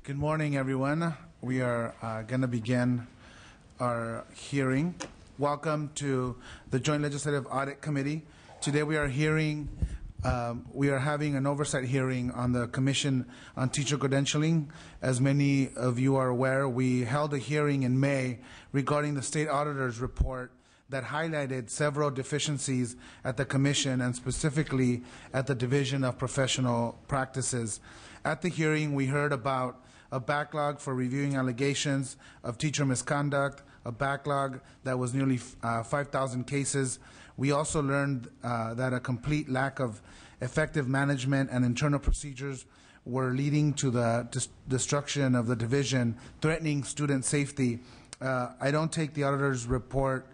Good morning, everyone. We are going to begin our hearing. Welcome to the Joint Legislative Audit Committee. Today we are having an oversight hearing on the Commission on Teacher Credentialing. As many of you are aware, we held a hearing in May regarding the State Auditor's report that highlighted several deficiencies at the Commission and specifically at the Division of Professional Practices. At the hearing, we heard about a backlog for reviewing allegations of teacher misconduct, a backlog that was nearly 5,000 cases. We also learned that a complete lack of effective management and internal procedures were leading to the destruction of the division, threatening student safety. I don't take the auditor's report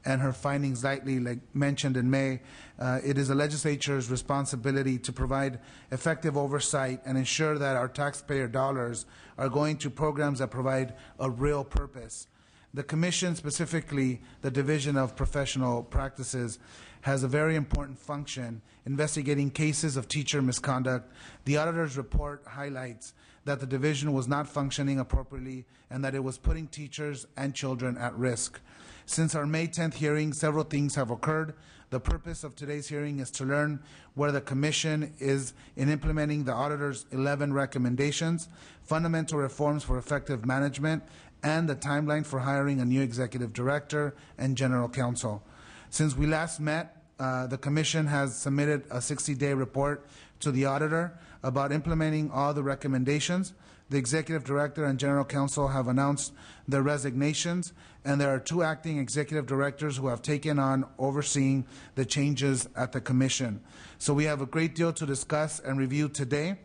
and her findings lightly, like mentioned in May. It is the legislature's responsibility to provide effective oversight and ensure that our taxpayer dollars are going to programs that provide a real purpose. The Commission, specifically the Division of Professional Practices, has a very important function investigating cases of teacher misconduct. The auditor's report highlights that the division was not functioning appropriately and that it was putting teachers and children at risk. Since our May 10th hearing, several things have occurred. The purpose of today's hearing is to learn where the Commission is in implementing the auditor's 11 recommendations, fundamental reforms for effective management, and the timeline for hiring a new executive director and general counsel. Since we last met, the Commission has submitted a 60-day report to the auditor about implementing all the recommendations. The executive director and general counsel have announced their resignations, and there are 2 acting executive directors who have taken on overseeing the changes at the Commission. So we have a great deal to discuss and review today.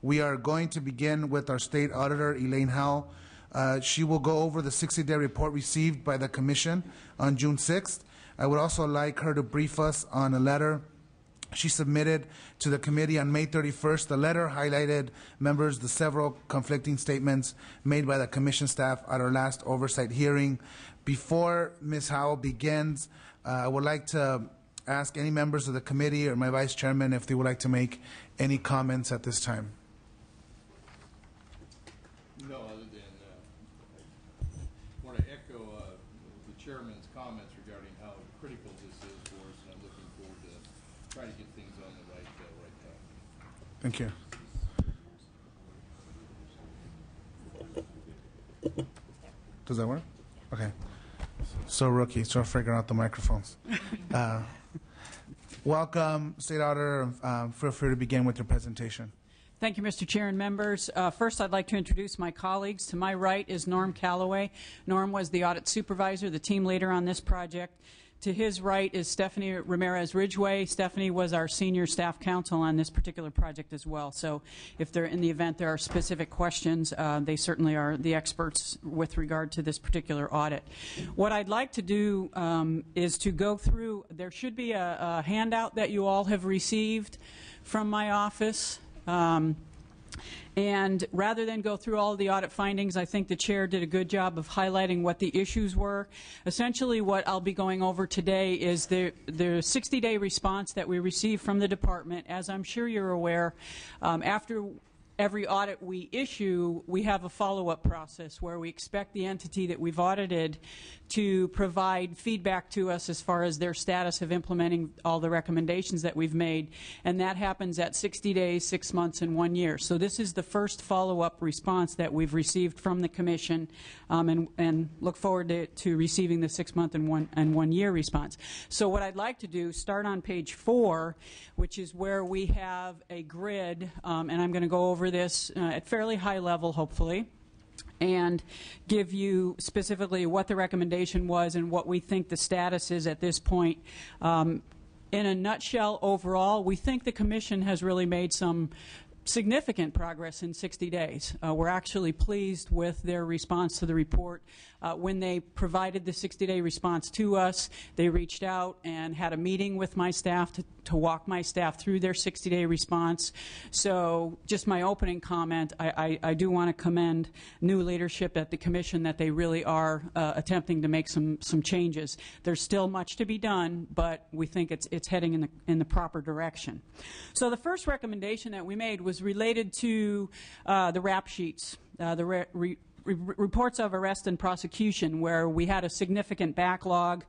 We are going to begin with our state auditor, Elaine Howell. She will go over the 60-day report received by the Commission on June 6th. I would also like her to brief us on a letter she submitted to the committee on May 31st. The letter highlighted the several conflicting statements made by the Commission staff at our last oversight hearing. Before Ms. Howell begins, I would like to ask any members of the committee or my vice chairman if they would like to make any comments at this time. No, other than I want to echo the chairman's comments regarding how critical this is for us, and I'm looking forward to trying to get things on the right path. Thank you. Does that work? Okay. So rookie, so figuring out the microphones. Welcome, State Auditor. Feel free to begin with your presentation. Thank you, Mr. Chair and members. First, I'd like to introduce my colleagues. To my right is Norm Calloway. Norm was the audit supervisor, the team leader on this project. To his right is Stephanie Ramirez-Ridgway. Stephanie was our senior staff counsel on this particular project as well. So if they're in the event there are specific questions, they certainly are the experts with regard to this particular audit. What I'd like to do is to go through, there should be a handout that you all have received from my office. And rather than go through all of the audit findings, I think the chair did a good job of highlighting what the issues were. Essentially, what I'll be going over today is the 60-day response that we received from the department. As I'm sure you're aware, after every audit we issue, we have a follow-up process where we expect the entity that we've audited to provide feedback to us as far as their status of implementing all the recommendations that we've made, and that happens at 60 days, 6 months, and 1 year. So this is the first follow-up response that we've received from the Commission, and look forward to receiving the 6-month and 1 year response. So what I'd like to do, start on page 4, which is where we have a grid, and I'm going to go over this at fairly high level, hopefully, and give you specifically what the recommendation was and what we think the status is at this point. In a nutshell, overall, we think the Commission has really made some significant progress in 60 days. We're actually pleased with their response to the report. When they provided the 60-day response to us, they reached out and had a meeting with my staff to walk my staff through their 60-day response. So just my opening comment, I do want to commend new leadership at the Commission that they really are attempting to make some changes. There's still much to be done, but we think it's heading in the proper direction. So the first recommendation that we made was related to the rap sheets. reports of arrest and prosecution, where we had a significant backlog.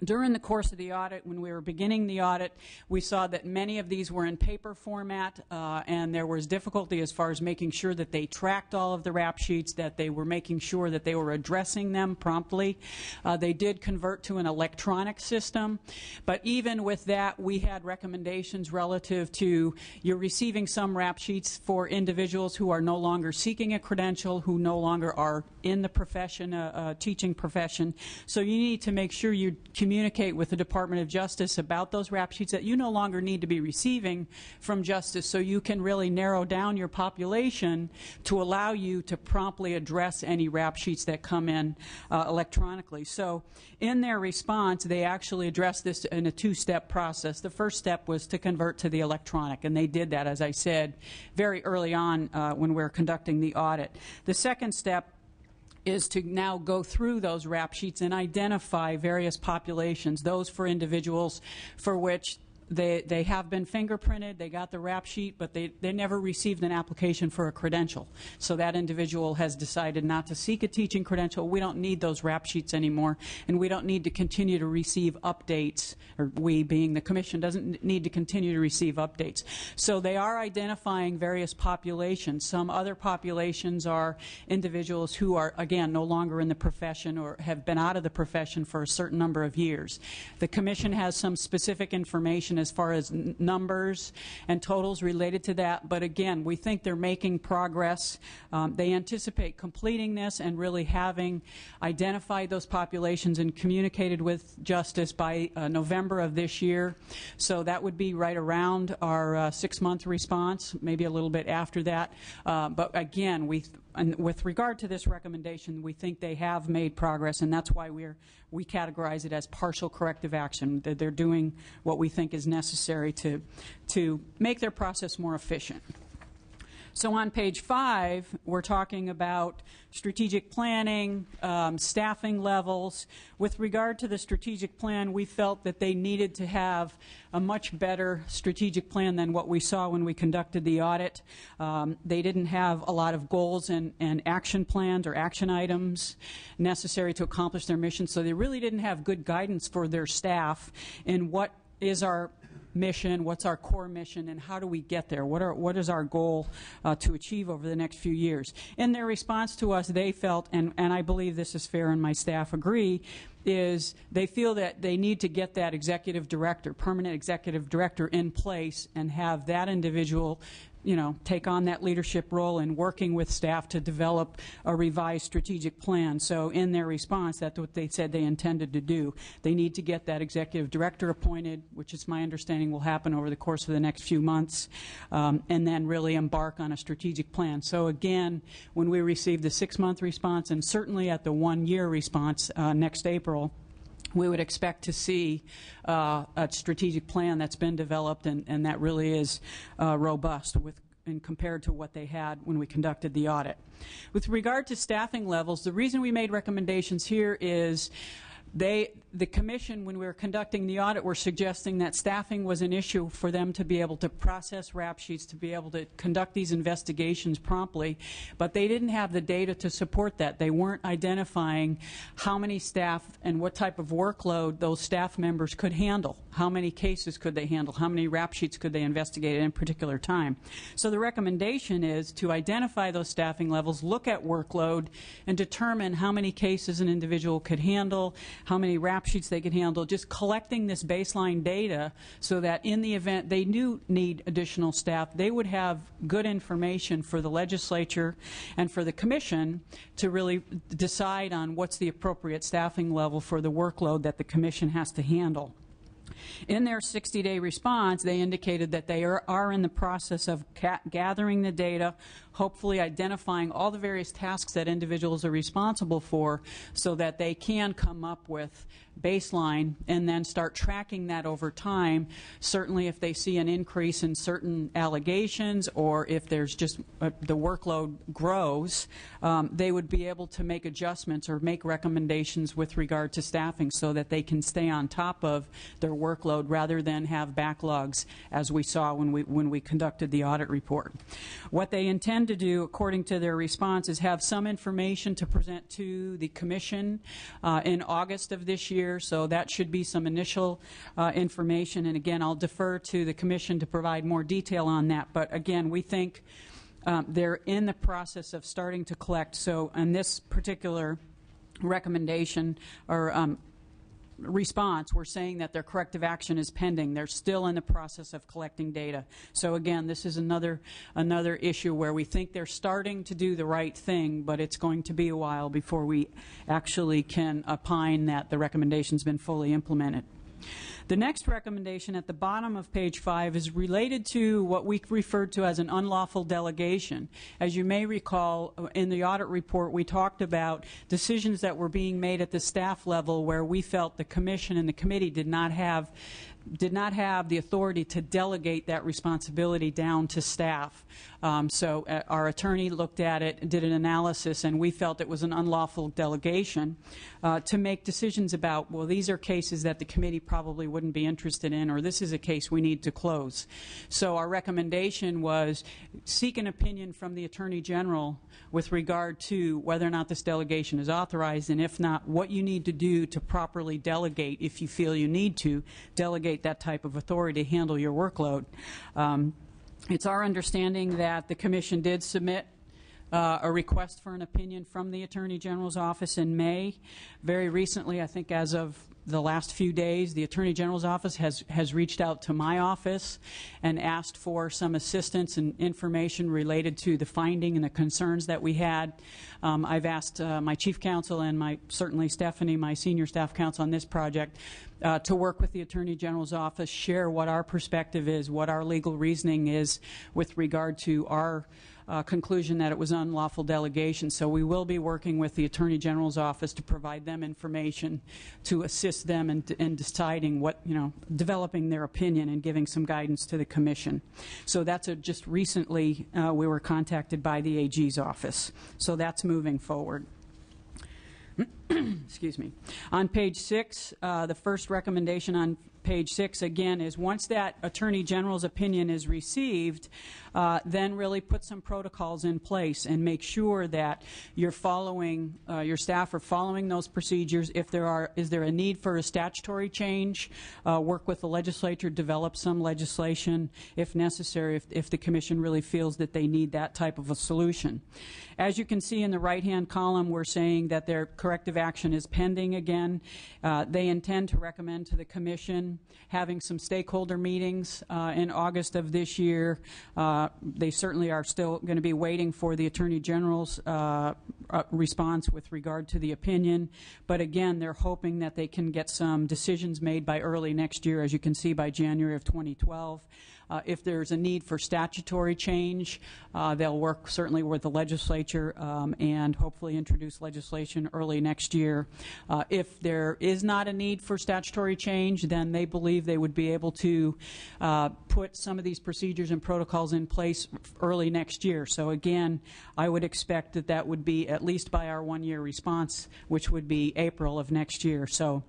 During the course of the audit, when we were beginning the audit, we saw that many of these were in paper format, and there was difficulty as far as making sure that they tracked all of the rap sheets, that they were making sure that they were addressing them promptly. They did convert to an electronic system, but even with that, we had recommendations relative to you're receiving some rap sheets for individuals who are no longer seeking a credential, who no longer are in the profession, teaching profession. So you need to make sure you communicate with the Department of Justice about those rap sheets that you no longer need to be receiving from Justice, so you can really narrow down your population to allow you to promptly address any rap sheets that come in electronically. So in their response, they actually addressed this in a two-step process. The first step was to convert to the electronic, and they did that, as I said, very early on when we were conducting the audit. The second step is to now go through those rap sheets and identify various populations, those for individuals for which they have been fingerprinted, they got the rap sheet, but they never received an application for a credential. So that individual has decided not to seek a teaching credential. We don't need those rap sheets anymore, and we don't need to continue to receive updates, or we, being the Commission, doesn't need to continue to receive updates. So they are identifying various populations. Some other populations are individuals who are, again, no longer in the profession or have been out of the profession for a certain number of years. The Commission has some specific information as far as numbers and totals related to that, but again, we think they're making progress. They anticipate completing this and really having identified those populations and communicated with Justice by November of this year. So that would be right around our 6-month response, maybe a little bit after that. But again, with regard to this recommendation, we think they have made progress, and that's why we categorize it as partial corrective action. That they're doing what we think is necessary to make their process more efficient. So on page 5, we're talking about strategic planning, staffing levels. With regard to the strategic plan, we felt that they needed to have a much better strategic plan than what we saw when we conducted the audit. They didn't have a lot of goals and action plans or action items necessary to accomplish their mission, so they really didn't have good guidance for their staff in what is our mission, what's our core mission, and how do we get there? What is our goal to achieve over the next few years? In their response to us, they felt, and I believe this is fair and my staff agree, is they feel that they need to get that executive director, permanent executive director in place and have that individual take on that leadership role in working with staff to develop a revised strategic plan. So in their response, that's what they said they intended to do. They need to get that executive director appointed, which is my understanding will happen over the course of the next few months, and then really embark on a strategic plan. So again, when we receive the 6-month response, and certainly at the 1-year response next April, we would expect to see a strategic plan that's been developed and that really is robust and compared to what they had when we conducted the audit. With regard to staffing levels, the reason we made recommendations here is the Commission, when we were conducting the audit, were suggesting that staffing was an issue for them to be able to process rap sheets, to be able to conduct these investigations promptly, but they didn't have the data to support that. They weren't identifying how many staff and what type of workload those staff members could handle. How many cases could they handle? How many rap sheets could they investigate at any particular time? So the recommendation is to identify those staffing levels, look at workload, and determine how many cases an individual could handle, how many rap sheets they could handle, just collecting this baseline data so that in the event they do need additional staff, they would have good information for the legislature and for the Commission to really decide on what's the appropriate staffing level for the workload that the Commission has to handle. In their 60-day response, they indicated that they are in the process of gathering the data, hopefully identifying all the various tasks that individuals are responsible for so that they can come up with baseline and then start tracking that over time. Certainly if they see an increase in certain allegations or if there's just the workload grows, they would be able to make adjustments or make recommendations with regard to staffing so that they can stay on top of their workload rather than have backlogs as we saw when we conducted the audit report. What they intend intend to do, according to their response, is have some information to present to the Commission in August of this year. So that should be some initial information. And again, I'll defer to the Commission to provide more detail on that. But again, we think they're in the process of starting to collect. So on this particular recommendation or response, we're saying that their corrective action is pending. They're still in the process of collecting data. So again, this is another issue where we think they're starting to do the right thing, but it's going to be a while before we actually can opine that the recommendation's been fully implemented. The next recommendation at the bottom of page 5 is related to what we referred to as an unlawful delegation. As you may recall, in the audit report, we talked about decisions that were being made at the staff level where we felt the Commission and the committee did not have the authority to delegate that responsibility down to staff. So our attorney looked at it, did an analysis, and we felt it was an unlawful delegation to make decisions about, well, these are cases that the committee probably wouldn't be interested in, or this is a case we need to close. So our recommendation was seek an opinion from the Attorney General with regard to whether or not this delegation is authorized, and if not, what you need to do to properly delegate, if you feel you need to delegate that type of authority to handle your workload. It's our understanding that the Commission did submit a request for an opinion from the Attorney General's office in May. Very recently, I think as of the last few days, the Attorney General's office has reached out to my office and asked for some assistance and information related to the finding and the concerns that we had. I've asked my chief counsel and certainly Stephanie, my senior staff counsel on this project, to work with the Attorney General's office, share what our perspective is, what our legal reasoning is with regard to our conclusion that it was unlawful delegation. So we will be working with the Attorney General's office to provide them information to assist them in deciding what, developing their opinion and giving some guidance to the Commission. So that's just recently we were contacted by the AG's office. So that's moving forward. Excuse me. On page 6, the first recommendation on page 6, again, is once that Attorney General's opinion is received, then really put some protocols in place and make sure that you're following, your staff are following those procedures. If is there a need for a statutory change, work with the legislature, develop some legislation if necessary, if the Commission really feels that they need that type of a solution. As you can see in the right-hand column, we're saying that their corrective action is pending again. They intend to recommend to the Commission having some stakeholder meetings in August of this year. They certainly are still going to be waiting for the Attorney General's response with regard to the opinion. But again, they're hoping that they can get some decisions made by early next year, as you can see by January of 2012. If there's a need for statutory change, they'll work certainly with the legislature and hopefully introduce legislation early next year. If there is not a need for statutory change, then they believe they would be able to put some of these procedures and protocols in place early next year. So again, I would expect that that would be at least by our one-year response, which would be April of next year. So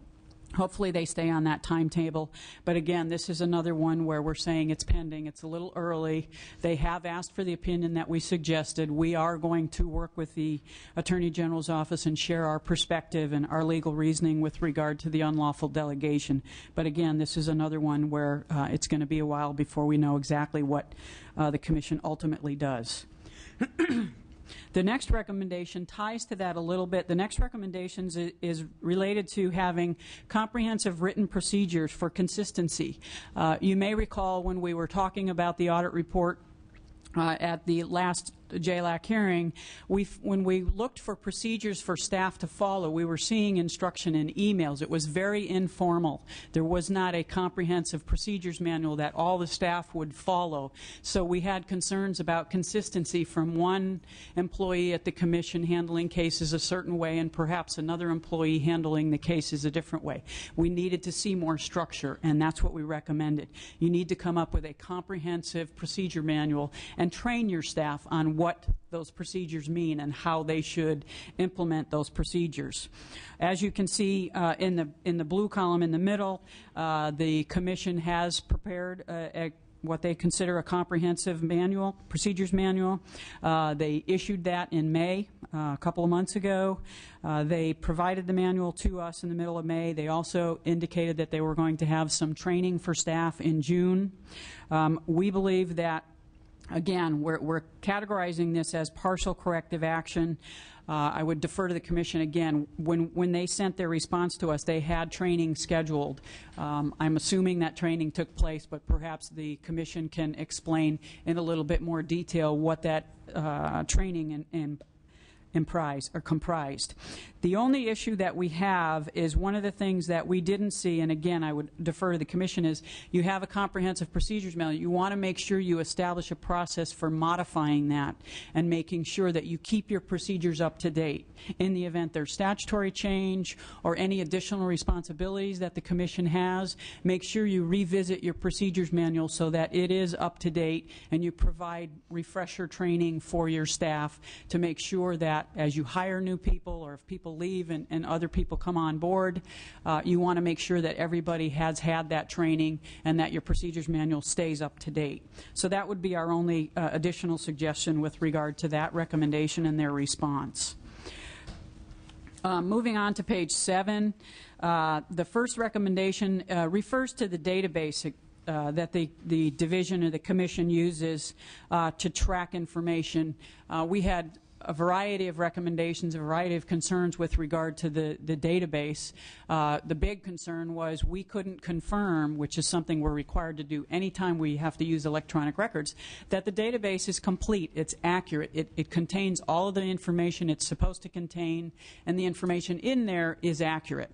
hopefully they stay on that timetable. But again, this is another one where we're saying it's pending. It's a little early. They have asked for the opinion that we suggested. We are going to work with the Attorney General's office and share our perspective and our legal reasoning with regard to the unlawful delegation. But again, this is another one where it's going to be a while before we know exactly what the Commission ultimately does. The next recommendation ties to that a little bit. The next recommendation is related to having comprehensive written procedures for consistency. You may recall when we were talking about the audit report at the last JLAC hearing, when we looked for procedures for staff to follow, we were seeing instruction in emails. It was very informal. There was not a comprehensive procedures manual that all the staff would follow. So we had concerns about consistency from one employee at the Commission handling cases a certain way and perhaps another employee handling the cases a different way. We needed to see more structure, and that's what we recommended. You need to come up with a comprehensive procedure manual and train your staff on what those procedures mean and how they should implement those procedures. As you can see in the blue column in the middle, the Commission has prepared what they consider a comprehensive manual, procedures manual. They issued that in May, a couple of months ago. They provided the manual to us in the middle of May. They also indicated that they were going to have some training for staff in June. We believe that, again, we're categorizing this as partial corrective action. I would defer to the Commission again. When they sent their response to us, they had training scheduled. I'm assuming that training took place, but perhaps the Commission can explain in a little bit more detail what that training comprised. The only issue that we have is one of the things that we didn't see, and again I would defer to the Commission, is you have a comprehensive procedures manual. You want to make sure you establish a process for modifying that and making sure that you keep your procedures up to date. In the event there's statutory change or any additional responsibilities that the Commission has, make sure you revisit your procedures manual so that it is up to date and you provide refresher training for your staff to make sure that as you hire new people or if people leave and other people come on board, you want to make sure that everybody has had that training and that your procedures manual stays up to date. So that would be our only additional suggestion with regard to that recommendation and their response. Moving on to page 7, the first recommendation refers to the database that the division or the Commission uses to track information. We had a variety of recommendations, a variety of concerns with regard to the database. The big concern was we couldn't confirm, which is something we're required to do anytime we have to use electronic records, that the database is complete, it's accurate, it contains all of the information it's supposed to contain, and the information in there is accurate.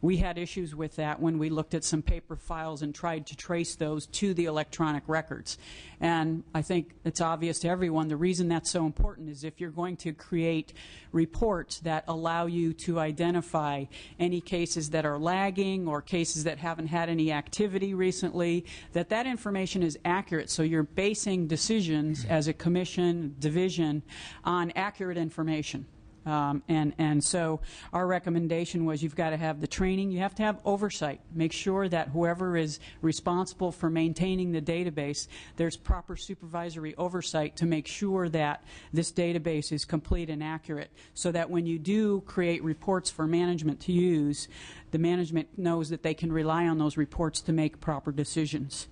We had issues with that when we looked at some paper files and tried to trace those to the electronic records. And I think it's obvious to everyone the reason that's so important is if you're going to create reports that allow you to identify any cases that are lagging or cases that haven't had any activity recently, that information is accurate. So you're basing decisions as a Commission division on accurate information. And so our recommendation was you've got to have the training, you have to have oversight. Make sure that whoever is responsible for maintaining the database, there's proper supervisory oversight to make sure that this database is complete and accurate so that when you do create reports for management to use, the management knows that they can rely on those reports to make proper decisions.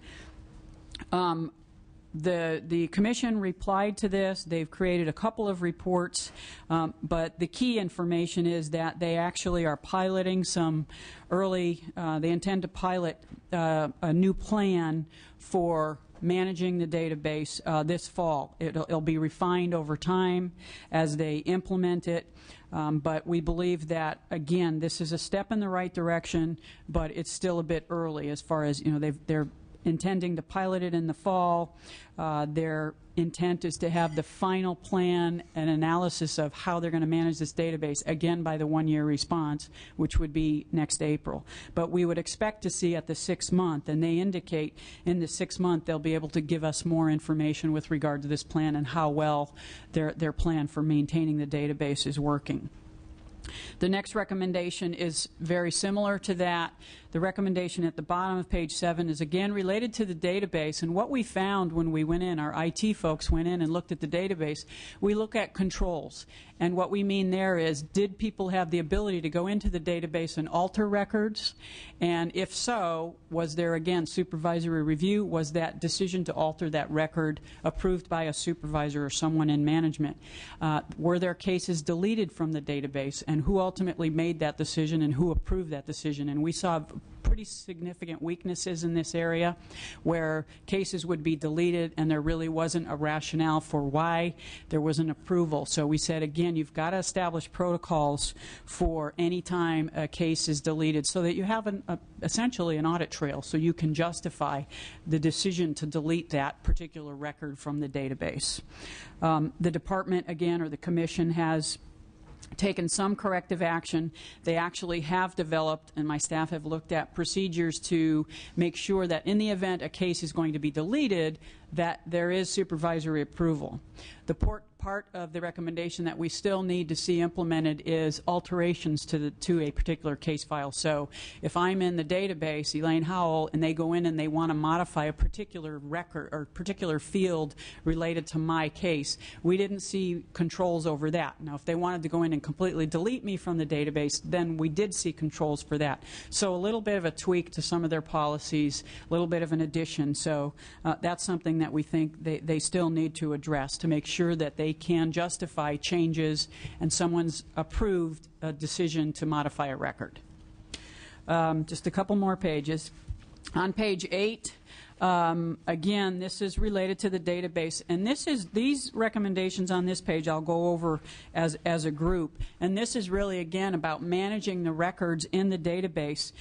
The Commission replied to this. They've created a couple of reports, but the key information is that they actually are piloting some early, they intend to pilot a new plan for managing the database this fall. It'll be refined over time as they implement it. But we believe that, again, this is a step in the right direction, but it's still a bit early as far as, they're intending to pilot it in the fall. Their intent is to have the final plan and analysis of how they're going to manage this database, again by the one-year response, which would be next April. But we would expect to see at the 6th month, and they indicate in the 6th month they'll be able to give us more information with regard to this plan and how well their plan for maintaining the database is working. The next recommendation is very similar to that. The recommendation at the bottom of page 7 is again related to the database, and what we found when we went in, our IT folks went in and looked at the database, we look at controls. And what we mean there is, did people have the ability to go into the database and alter records? And if so, was there again supervisory review? Was that decision to alter that record approved by a supervisor or someone in management? Were there cases deleted from the database, and who ultimately made that decision and who approved that decision? And we saw pretty significant weaknesses in this area where cases would be deleted and there really wasn't a rationale for why there was an approval. So we said, again, you've got to establish protocols for any time a case is deleted so that you have essentially an audit trail so you can justify the decision to delete that particular record from the database. The department, again, or the Commission has taken some corrective action. They actually have developed, and my staff have looked at procedures to make sure that in the event a case is going to be deleted, that there is supervisory approval. The part part of the recommendation that we still need to see implemented is alterations to a particular case file. So if I'm in the database, Elaine Howell, and they go in and they want to modify a particular record or particular field related to my case, we didn't see controls over that. Now, if they wanted to go in and completely delete me from the database, then we did see controls for that. So a little bit of a tweak to some of their policies, a little bit of an addition. So that's something that we think they still need to address to make sure that they can justify changes and someone's approved a decision to modify a record. Just a couple more pages. On page 8, again, this is related to the database, and these recommendations on this page I'll go over as a group, and this is really, again, about managing the records in the database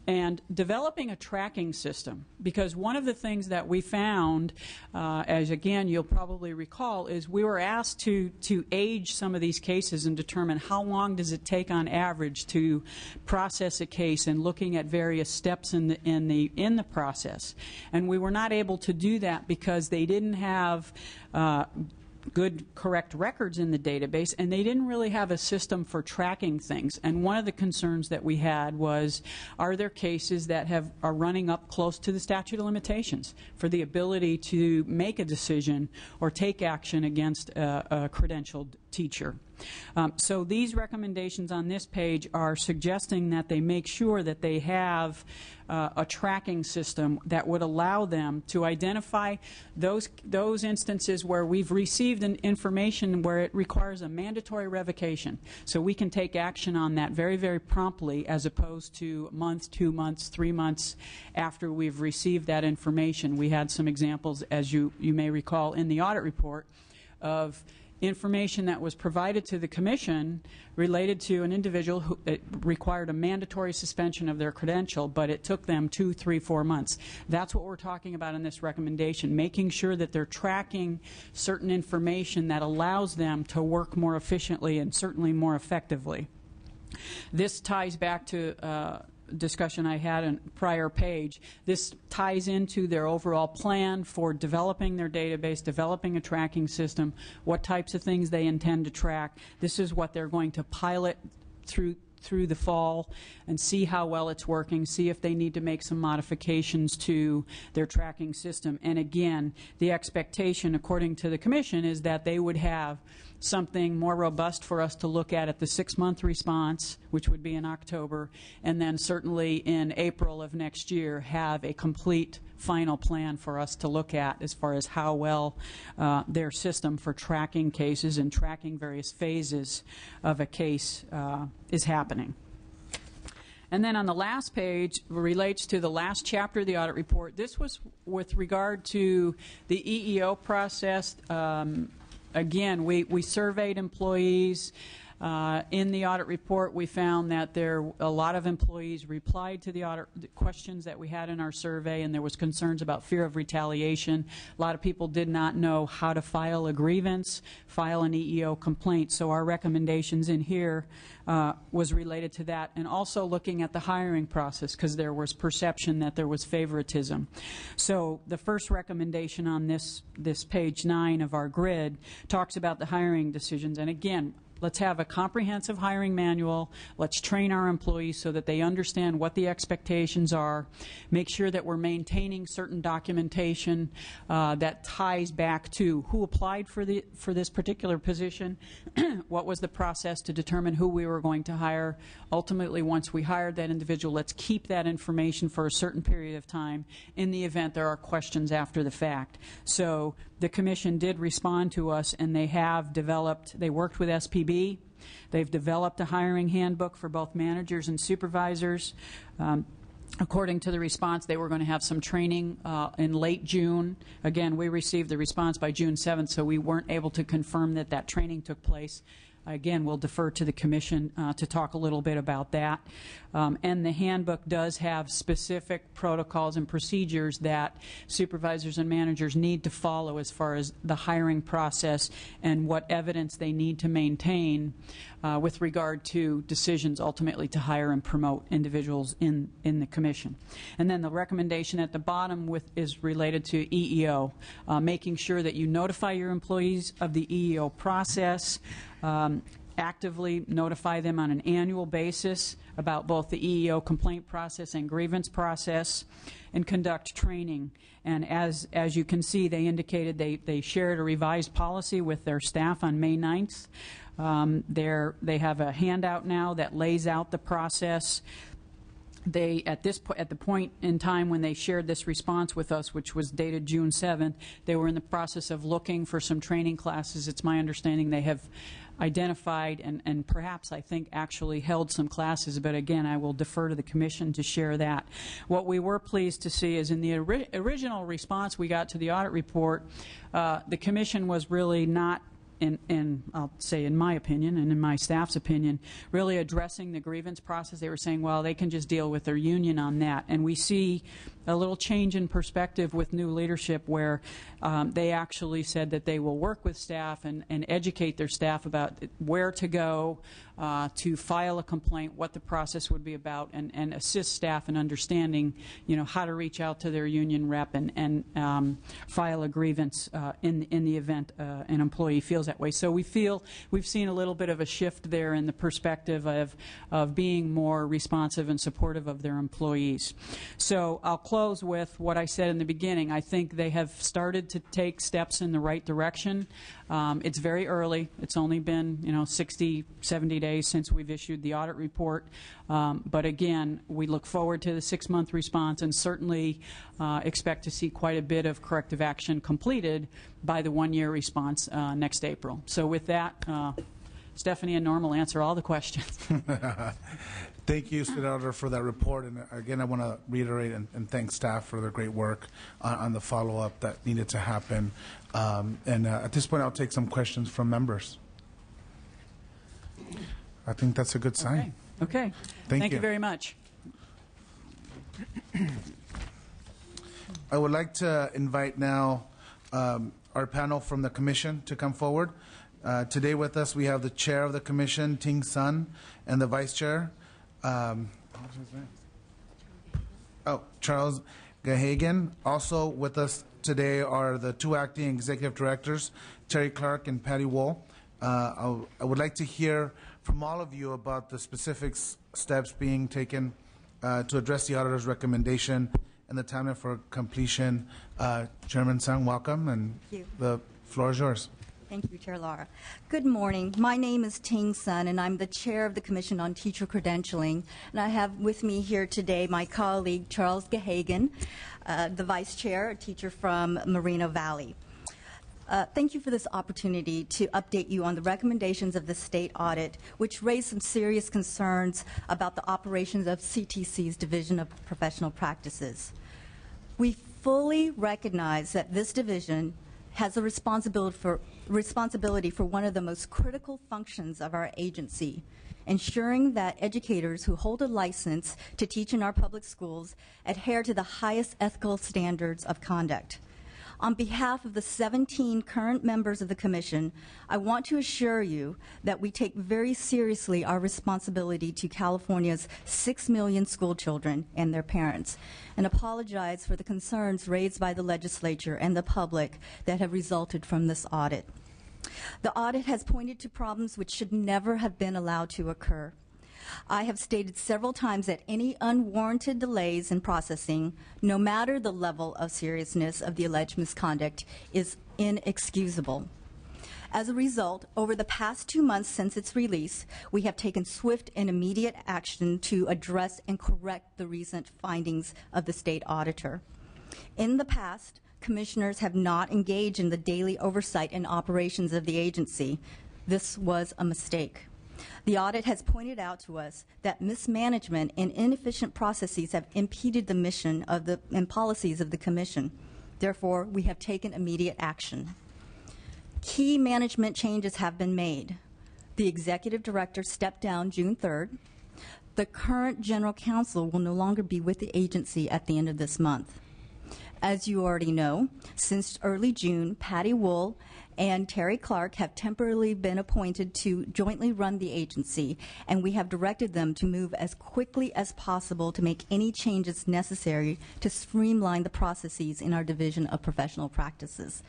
and developing a tracking system, because one of the things that we found, as again you'll probably recall, is we were asked to age some of these cases and determine how long does it take on average to process a case, and looking at various steps in the process. And we were not able to do that because they didn't have good, correct records in the database, and they didn't really have a system for tracking things. And one of the concerns that we had was, are there cases that are running up close to the statute of limitations for the ability to make a decision or take action against a credentialed teacher? So these recommendations on this page are suggesting that they make sure that they have a tracking system that would allow them to identify those instances where we've received information where it requires a mandatory revocation. So we can take action on that very, very promptly, as opposed to a month, 2 months, 3 months after we've received that information. We had some examples, as you may recall, in the audit report of information that was provided to the Commission related to an individual who required a mandatory suspension of their credential, but it took them 2, 3, 4 months. That's what we're talking about in this recommendation, making sure that they're tracking certain information that allows them to work more efficiently and certainly more effectively. This ties back to discussion I had on a prior page. This ties into their overall plan for developing their database, developing a tracking system, what types of things they intend to track. This is what they're going to pilot through the fall and see how well it's working, see if they need to make some modifications to their tracking system. And again, the expectation, according to the Commission, is that they would have something more robust for us to look at the 6-month response, which would be in October, and then certainly in April of next year have a complete final plan for us to look at as far as how well their system for tracking cases and tracking various phases of a case is happening. And then on the last page, relates to the last chapter of the audit report. This was with regard to the EEO process. Again, we surveyed employees. In the audit report, we found that a lot of employees replied to the questions that we had in our survey, and there was concerns about fear of retaliation. A lot of people did not know how to file a grievance, file an EEO complaint. So our recommendations in here was related to that, and also looking at the hiring process, because there was perception that there was favoritism. So the first recommendation on this page 9 of our grid talks about the hiring decisions. And again, let's have a comprehensive hiring manual. Let's train our employees so that they understand what the expectations are. Make sure that we're maintaining certain documentation that ties back to who applied for this particular position, what was the process to determine who we were going to hire. Ultimately, once we hired that individual, let's keep that information for a certain period of time in the event there are questions after the fact. So the Commission did respond to us, and they worked with SPB. They've developed a hiring handbook for both managers and supervisors. According to the response, they were going to have some training in late June. Again, we received the response by June 7th, so we weren't able to confirm that training took place. again, we'll defer to the Commission to talk a little bit about that. And the handbook does have specific protocols and procedures that supervisors and managers need to follow as far as the hiring process and what evidence they need to maintain with regard to decisions ultimately to hire and promote individuals in the Commission. And then the recommendation at the bottom is related to EEO, making sure that you notify your employees of the EEO process, actively notify them on an annual basis about both the EEO complaint process and grievance process, and conduct training. And as you can see, they indicated they shared a revised policy with their staff on May 9th. They have a handout now that lays out the process. They, at the point in time when they shared this response with us, which was dated June 7th, they were in the process of looking for some training classes. It's my understanding they have identified and perhaps, I think, actually held some classes, but again, I will defer to the Commission to share that. What we were pleased to see is in the original response we got to the audit report, the Commission was really not, I'll say in my opinion and in my staff's opinion, really addressing the grievance process. They were saying, well, they can just deal with their union on that. And we see a little change in perspective with new leadership where they actually said that they will work with staff and educate their staff about where to go to file a complaint, what the process would be about, and assist staff in understanding, how to reach out to their union rep and file a grievance in the event an employee feels that way. So we've seen a little bit of a shift there in the perspective of being more responsive and supportive of their employees. So I'll close with what I said in the beginning. I think they have started to take steps in the right direction. It's very early. It's only been 60, 70 days since we've issued the audit report. But again, we look forward to the 6-month response and certainly expect to see quite a bit of corrective action completed by the 1-year response next April. So with that, Stephanie and Norm will answer all the questions. Thank you, State Auditor, for that report. And again, I want to reiterate and thank staff for their great work on the follow-up that needed to happen. At this point, I'll take some questions from members. I think that's a good sign. Okay. Thank you very much. I would like to invite now our panel from the Commission to come forward. Today with us, we have the Chair of the Commission, Ting Sun, and the Vice Chair, Charles Gahagan. Also with us today are the 2 acting executive directors, Terry Clark and Patty Wool. I would like to hear from all of you about the specific steps being taken to address the auditor's recommendation and the timeline for completion. Chairman Sung, welcome, and the floor is yours. Thank you, Chair Lara. Good morning. My name is Ting Sun, and I'm the Chair of the Commission on Teacher Credentialing. And I have with me here today my colleague, Charles Gahagan, the Vice Chair, a teacher from Moreno Valley. Thank you for this opportunity to update you on the recommendations of the state audit, which raised some serious concerns about the operations of CTC's Division of Professional Practices. We fully recognize that this division has a responsibility for one of the most critical functions of our agency, ensuring that educators who hold a license to teach in our public schools adhere to the highest ethical standards of conduct. On behalf of the 17 current members of the Commission, I want to assure you that we take very seriously our responsibility to California's 6 million school children and their parents, and apologize for the concerns raised by the legislature and the public that have resulted from this audit. The audit has pointed to problems which should never have been allowed to occur. I have stated several times that any unwarranted delays in processing, no matter the level of seriousness of the alleged misconduct, is inexcusable. As a result, over the past 2 months since its release, we have taken swift and immediate action to address and correct the recent findings of the state auditor. In the past, commissioners have not engaged in the daily oversight and operations of the agency. This was a mistake. The audit has pointed out to us that mismanagement and inefficient processes have impeded the mission of and policies of the Commission. Therefore, we have taken immediate action. Key management changes have been made. The executive director stepped down June 3rd. The current general counsel will no longer be with the agency at the end of this month. As you already know, since early June, Patty Wool and Terry Clark have temporarily been appointed to jointly run the agency, and we have directed them to move as quickly as possible to make any changes necessary to streamline the processes in our Division of Professional Practices.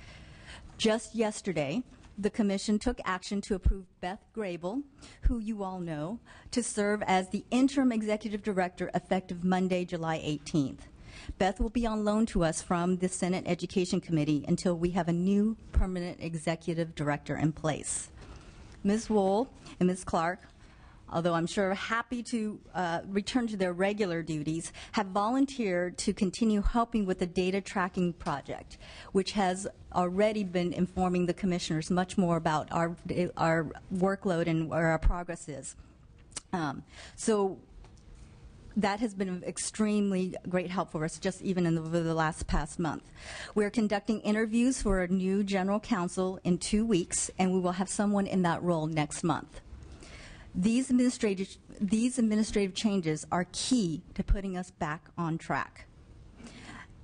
Just yesterday, the Commission took action to approve Beth Grable, who you all know, to serve as the interim executive director effective Monday, July 18th. Beth will be on loan to us from the Senate Education Committee until we have a new permanent executive director in place. Ms. Wool and Ms. Clark, although I'm sure happy to return to their regular duties, have volunteered to continue helping with the data tracking project, which has already been informing the commissioners much more about our workload and where our progress is. So that has been an extremely great help for us, just even over the past month. We're conducting interviews for a new general counsel in 2 weeks, and we will have someone in that role next month. These administrative changes are key to putting us back on track.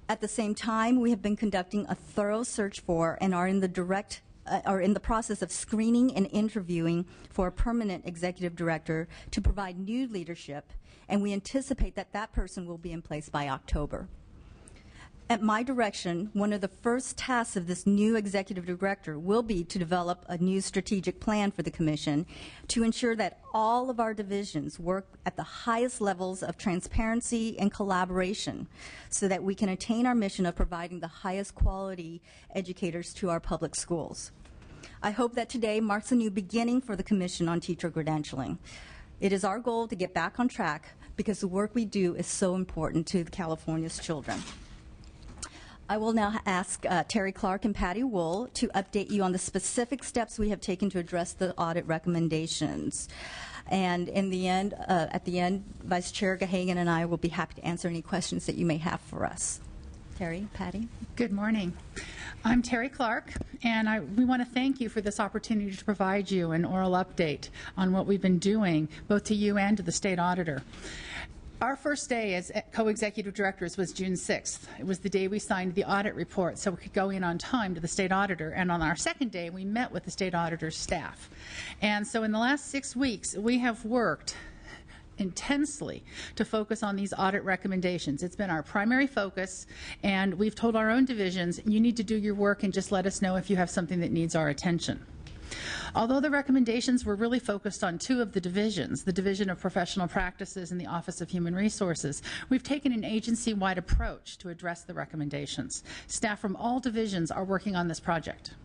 At the same time, we have been conducting a thorough search for and are in the process of screening and interviewing for a permanent executive director to provide new leadership, and we anticipate that that person will be in place by October. At my direction, one of the first tasks of this new executive director will be to develop a new strategic plan for the Commission to ensure that all of our divisions work at the highest levels of transparency and collaboration so that we can attain our mission of providing the highest quality educators to our public schools. I hope that today marks a new beginning for the Commission on Teacher Credentialing. It is our goal to get back on track because the work we do is so important to California's children. I will now ask Terry Clark and Patty Wool to update you on the specific steps we have taken to address the audit recommendations. And in the end, at the end, Vice Chair Gahagan and I will be happy to answer any questions that you may have for us. Terry, Patty. Good morning. I'm Terry Clark, and we want to thank you for this opportunity to provide you an oral update on what we've been doing, both to you and to the state auditor. Our first day as co-executive directors was June 6th. It was the day we signed the audit report so we could go in on time to the state auditor. And on our second day, we met with the state auditor's staff. And so in the last 6 weeks, we have worked intensely to focus on these audit recommendations. It's been our primary focus, and we've told our own divisions, you need to do your work and just let us know if you have something that needs our attention. Although the recommendations were really focused on 2 of the divisions, the Division of Professional Practices and the Office of Human Resources, we've taken an agency-wide approach to address the recommendations. Staff from all divisions are working on this project.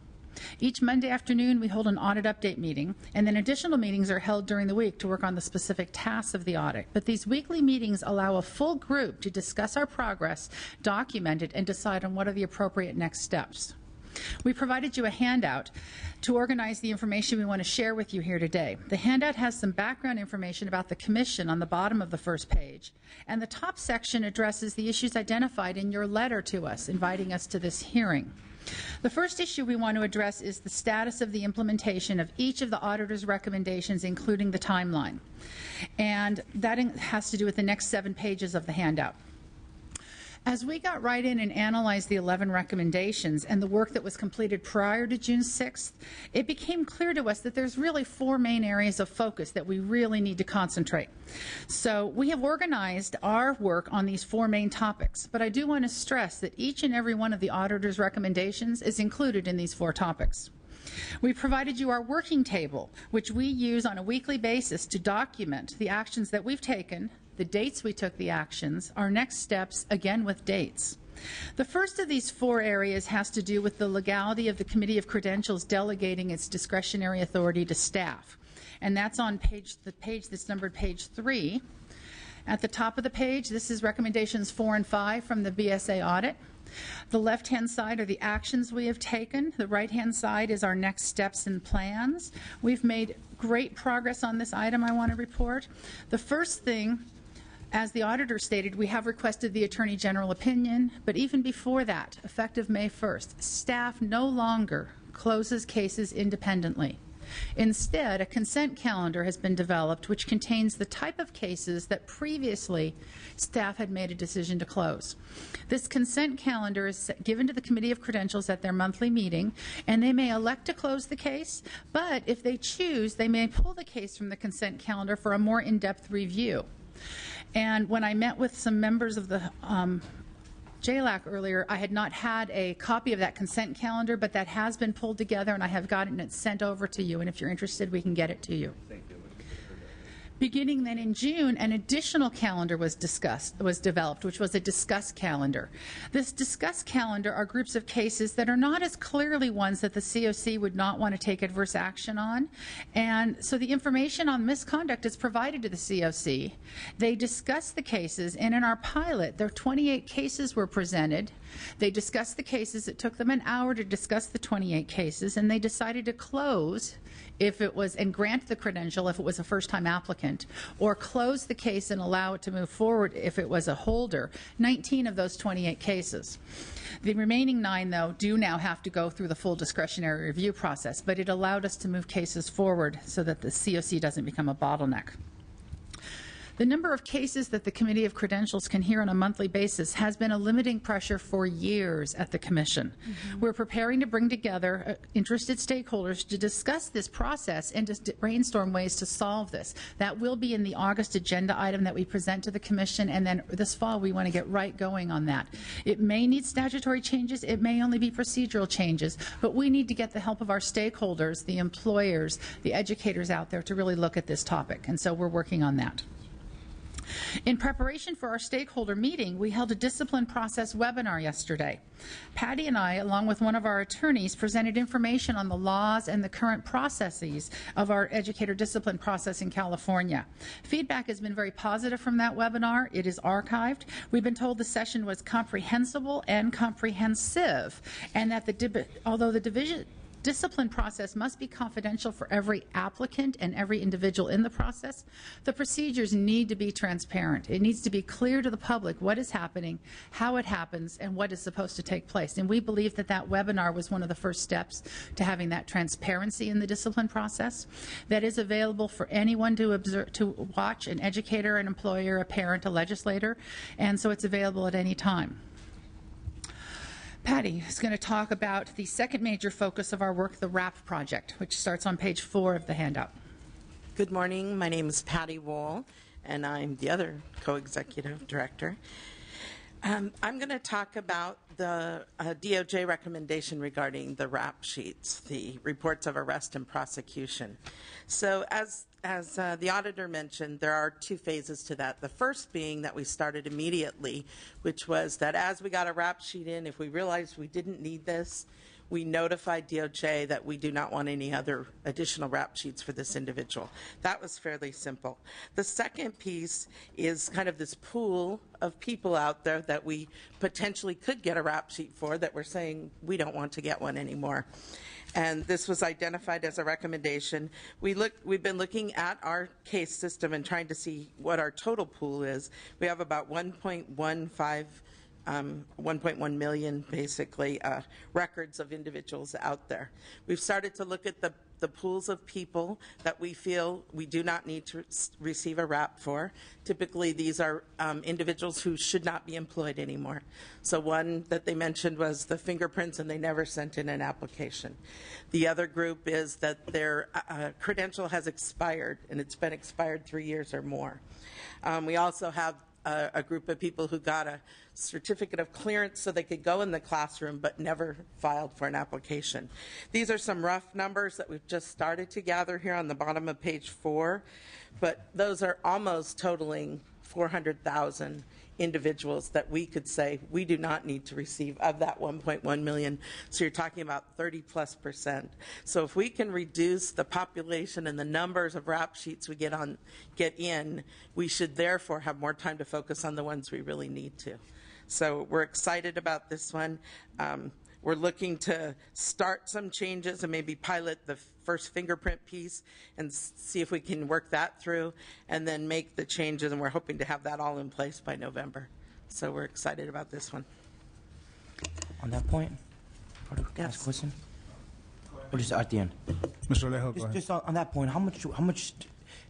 Each Monday afternoon, we hold an audit update meeting, and then additional meetings are held during the week to work on the specific tasks of the audit. But these weekly meetings allow a full group to discuss our progress, document it, and decide on what are the appropriate next steps. We provided you a handout to organize the information we want to share with you here today. The handout has some background information about the Commission on the bottom of the first page, and the top section addresses the issues identified in your letter to us, inviting us to this hearing. The first issue we want to address is the status of the implementation of each of the auditor's recommendations, including the timeline. And that has to do with the next 7 pages of the handout. As we got right in and analyzed the 11 recommendations and the work that was completed prior to June 6th, it became clear to us that there's really 4 main areas of focus that we really need to concentrate. So we have organized our work on these 4 main topics, but I do want to stress that each and every one of the auditor's recommendations is included in these 4 topics. We provided you our working table, which we use on a weekly basis to document the actions that we've taken, the dates we took the actions, our next steps, again with dates. The first of these 4 areas has to do with the legality of the Committee of Credentials delegating its discretionary authority to staff. And that's on the page that's numbered page 3. At the top of the page, this is recommendations 4 and 5 from the BSA audit. The left-hand side are the actions we have taken. The right-hand side is our next steps and plans. We've made great progress on this item I want to report. The first thing, as the auditor stated, we have requested the Attorney General opinion, but even before that, effective May 1st, staff no longer closes cases independently. Instead, a consent calendar has been developed which contains the type of cases that previously staff had made a decision to close. This consent calendar is given to the Committee of Credentials at their monthly meeting, and they may elect to close the case, but if they choose, they may pull the case from the consent calendar for a more in-depth review. And when I met with some members of the JLAC earlier, I had not had a copy of that consent calendar, but that has been pulled together, and I have gotten it sent over to you, and if you're interested, we can get it to you. Thank you. Beginning then in June, an additional calendar was developed, which was a discuss calendar. This discuss calendar are groups of cases that are not as clearly ones that the COC would not want to take adverse action on. And so the information on misconduct is provided to the COC. They discuss the cases, and in our pilot, there 28 cases were presented. They discussed the cases. It took them an hour to discuss the 28 cases, and they decided to close if it was, and grant the credential if it was a first-time applicant, or close the case and allow it to move forward if it was a holder. 19 of those 28 cases. The remaining 9, though, do now have to go through the full discretionary review process, but it allowed us to move cases forward so that the COC doesn't become a bottleneck. The number of cases that the Committee of Credentials can hear on a monthly basis has been a limiting pressure for years at the Commission. We're preparing to bring together interested stakeholders to discuss this process and to brainstorm ways to solve this. That will be in the August agenda item that we present to the Commission, and then this fall we want to get right going on that. It may need statutory changes, it may only be procedural changes, but we need to get the help of our stakeholders, the employers, the educators out there to really look at this topic, and so we're working on that. In preparation for our stakeholder meeting, we held a discipline process webinar yesterday. Patty and I, along with one of our attorneys, presented information on the laws and the current processes of our educator discipline process in California. Feedback has been very positive from that webinar. It is archived. We've been told the session was comprehensible and comprehensive, and that although the discipline process must be confidential for every applicant and every individual in the process, the procedures need to be transparent. It needs to be clear to the public what is happening, how it happens, and what is supposed to take place. And we believe that that webinar was one of the first steps to having that transparency in the discipline process. That is available for anyone to observe, to watch, an educator, an employer, a parent, a legislator, and so it's available at any time. Patty is going to talk about the second major focus of our work, the WRAP project, which starts on page 4 of the handout. Good morning. My name is Patty Wohl, and I'm the other co-executive director. I'm going to talk about the DOJ recommendation regarding the WRAP sheets, the reports of arrest and prosecution. So as the auditor mentioned, there are 2 phases to that. The first being that we started immediately, which was that as we got a WRAP sheet in, if we realized we didn't need this, we notified DOJ that we do not want any other additional WRAP sheets for this individual. That was fairly simple. The second piece is kind of this pool of people out there that we potentially could get a WRAP sheet for that we're saying we don't want to get one anymore. And this was identified as a recommendation. We've been looking at our case system and trying to see what our total pool is. We have about 1.1 million, basically, records of individuals out there. We've started to look at the pools of people that we feel we do not need to receive a WRAP for. Typically, these are individuals who should not be employed anymore. So one that they mentioned was the fingerprints, and they never sent in an application. The other group is that their credential has expired, and it's been expired 3 years or more. We also have a group of people who got a certificate of clearance so they could go in the classroom but never filed for an application. These are some rough numbers that we've just started to gather here on the bottom of page 4, but those are almost totaling 400,000 individuals that we could say we do not need to receive of that 1.1 million. So you're talking about 30+%. So if we can reduce the population and the numbers of WRAP sheets we get in, we should therefore have more time to focus on the ones we really need to. So we're excited about this one. We're looking to start some changes and maybe pilot the first fingerprint piece and see if we can work that through and then make the changes, and we're hoping to have that all in place by November. So we're excited about this one. On that point, Yes. ask a question. Or just at the end? Mr. Alejo, go ahead. Just on that point, how much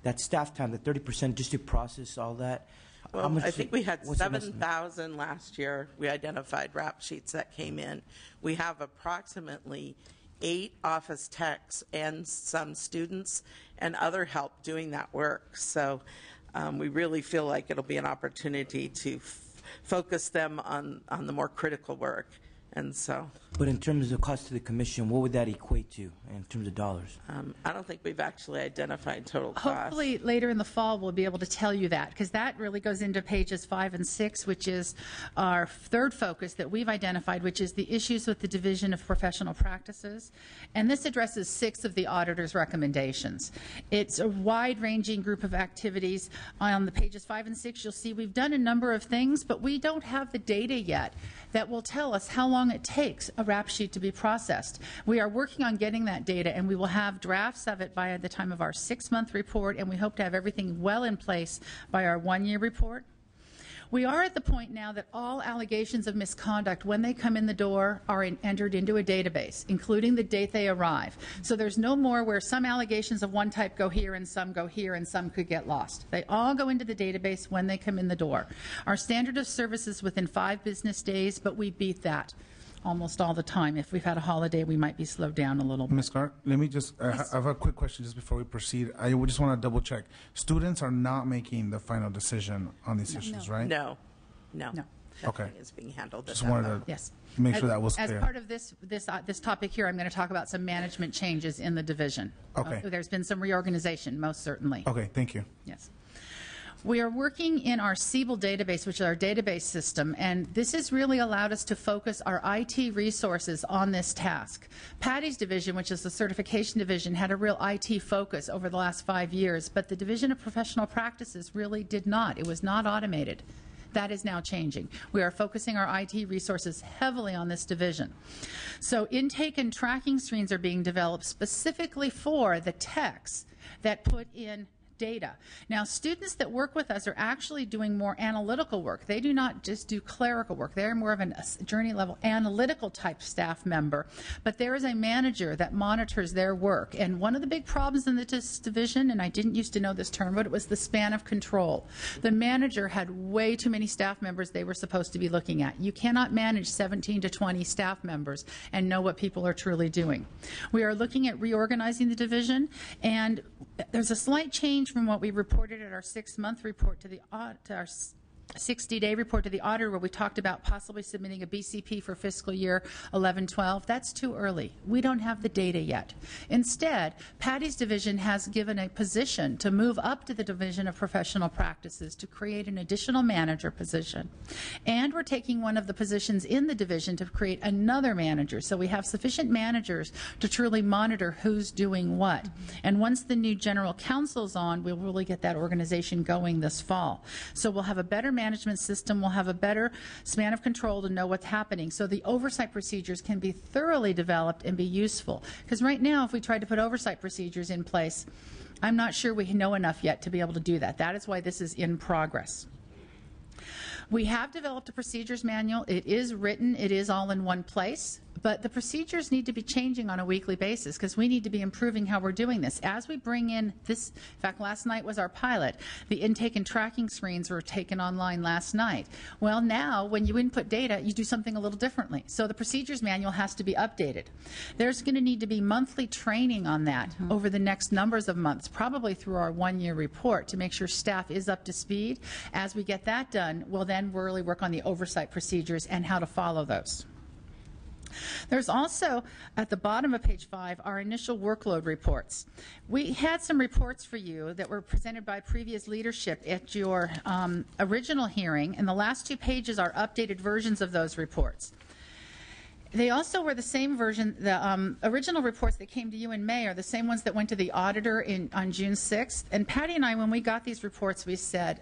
that staff time, the 30%, just to process all that? How Well, much I think we had what's the estimate? 7,000 last year. We identified rap sheets that came in. We have approximately 8 office techs and some students and other help doing that work. So we really feel like it'll be an opportunity to focus them on the more critical work. And so But in terms of the cost to the commission, what would that equate to in terms of dollars? I don't think we've actually identified total cost. Hopefully later in the fall we'll be able to tell you that, because that really goes into pages 5 and 6, which is our third focus that we've identified, which is the issues with the Division of Professional Practices. And this addresses 6 of the auditor's recommendations. It's a wide-ranging group of activities. On the pages 5 and 6 you'll see we've done a number of things, but we don't have the data yet that will tell us how long it takes a rap sheet to be processed. We are working on getting that data, and we will have drafts of it by the time of our 6-month report, and we hope to have everything well in place by our 1-year report. We are at the point now that all allegations of misconduct, when they come in the door, are entered into a database, including the date they arrive. So there's no more where some allegations of one type go here and some go here and some could get lost. They all go into the database when they come in the door. Our standard of service is within 5 business days, but we beat that almost all the time. If we've had a holiday, we might be slowed down a little bit. Ms. Clark, let me just, I have a quick question just before we proceed. I would just want to double check. Students are not making the final decision on these issues, right? No. No. Okay. Nothing is being handled at Just that wanted level. to Yes. make sure that was As clear. part of this topic here, I'm going to talk about some management changes in the division. Okay. There's been some reorganization, most certainly. Okay, thank you. Yes. We are working in our Siebel database, which is our database system, and this has really allowed us to focus our IT resources on this task. Patty's division, which is the certification division, had a real IT focus over the last 5 years, but the Division of Professional Practices really did not. It was not automated. That is now changing. We are focusing our IT resources heavily on this division. So intake and tracking screens are being developed specifically for the techs that put in data. Now, students that work with us are actually doing more analytical work. They do not just do clerical work. They're more of a journey level analytical type staff member. But there is a manager that monitors their work. And one of the big problems in this division, and I didn't used to know this term, but it was the span of control. The manager had way too many staff members they were supposed to be looking at. You cannot manage 17 to 20 staff members and know what people are truly doing. We are looking at reorganizing the division, and there's a slight change from what we reported at our 6-month report to our 60-day report to the auditor, where we talked about possibly submitting a BCP for fiscal year 11-12. That's too early. We don't have the data yet. Instead, Patty's division has given a position to move up to the Division of Professional Practices to create an additional manager position. And we're taking one of the positions in the division to create another manager. So we have sufficient managers to truly monitor who's doing what. And once the new general counsel's on, we'll really get that organization going this fall. So we'll have a better management system, will have a better span of control to know what's happening, so the oversight procedures can be thoroughly developed and be useful. Because right now, if we tried to put oversight procedures in place, I'm not sure we know enough yet to be able to do that. That is why this is in progress. We have developed a procedures manual. It is written. It is all in one place. But the procedures need to be changing on a weekly basis because we need to be improving how we're doing this. As we bring in this, in fact, last night was our pilot. The intake and tracking screens were taken online last night. Well, now, when you input data, you do something a little differently. So the procedures manual has to be updated. There's going to need to be monthly training on that over the next numbers of months, probably through our 1-year report, to make sure staff is up to speed. As we get that done, we'll then really work on the oversight procedures and how to follow those. There's also, at the bottom of page 5, our initial workload reports. We had some reports for you that were presented by previous leadership at your original hearing, and the last 2 pages are updated versions of those reports. They also were the same version. The original reports that came to you in May are the same ones that went to the auditor on June 6th. And Patty and I, when we got these reports, we said,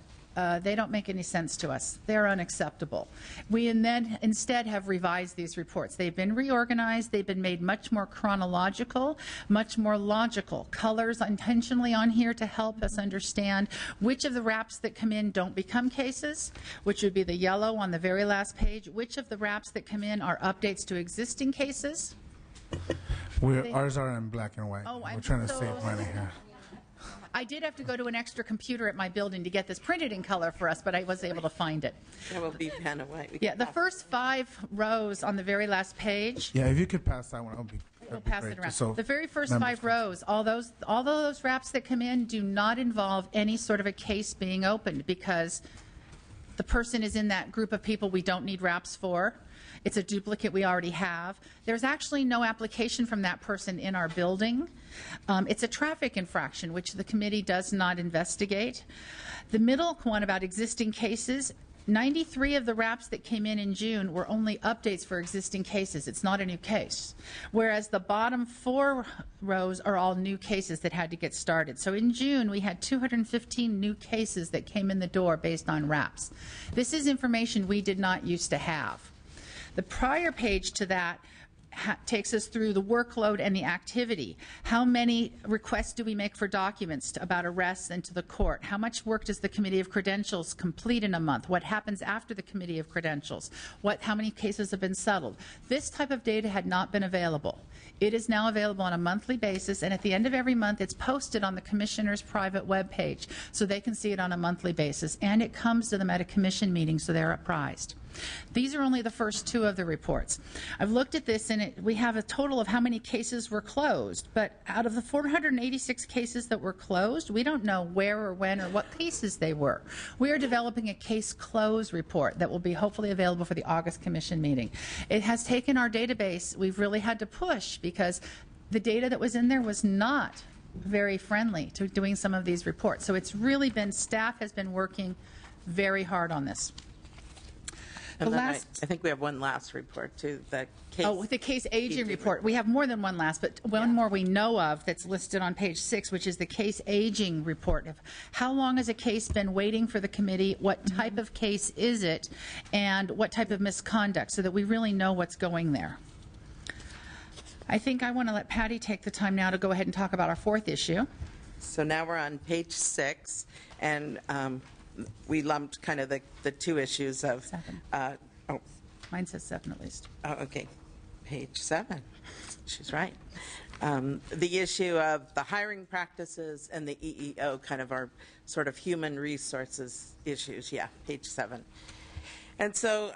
they don't make any sense to us. They're unacceptable. We then instead have revised these reports. They've been reorganized. They've been made much more chronological, much more logical. Colors intentionally on here to help us understand which of the RAPs that come in don't become cases, which would be the yellow on the very last page, which of the RAPs that come in are updates to existing cases, Ours are in black and white. Oh, We're I'm trying to so save money here. I did have to go to an extra computer at my building to get this printed in color for us, but I was able to find it. That will be pen and white. Yeah, the first 5 rows on the very last page. Yeah, if you could pass that one, that'd be We'll great. pass it around. Just so The very first members 5 can- rows, all those wraps that come in do not involve any sort of a case being opened because the person is in that group of people we don't need wraps for. It's a duplicate we already have. There's actually no application from that person in our building. It's a traffic infraction, which the committee does not investigate. The middle one about existing cases, 93 of the wraps that came in June were only updates for existing cases. It's not a new case. Whereas the bottom 4 rows are all new cases that had to get started. So in June, we had 215 new cases that came in the door based on wraps. This is information we did not used to have. The prior page to that takes us through the workload and the activity. How many requests do we make for documents about arrests and to the court? How much work does the Committee of Credentials complete in a month? What happens after the Committee of Credentials? How many cases have been settled? This type of data had not been available. It is now available on a monthly basis, and at the end of every month, it's posted on the Commissioner's private web page, so they can see it on a monthly basis, and it comes to them at a commission meeting, so they're apprised. These are only the first 2 of the reports. I've looked at this, and we have a total of how many cases were closed, but out of the 486 cases that were closed, we don't know where or when or what cases they were. We are developing a case close report that will be hopefully available for the August commission meeting. It has taken our database, we've really had to push because the data that was in there was not very friendly to doing some of these reports. So it's really been, staff has been working very hard on this. And then I think we have one last report, too. The case aging report. We have more than one last, but one more we know of that's listed on page 6, which is the case aging report. Of how long has a case been waiting for the committee? What type of case is it? And what type of misconduct, so that we really know what's going there. I think I want to let Patty take the time now to go ahead and talk about our 4th issue. So now we're on page 6, and we lumped kind of the 2 issues of 7. Oh, Mine says 7 at least. oh, okay, page 7. She's right. The issue of the hiring practices and the EEO, kind of our sort of human resources issues. Yeah, page 7. And so,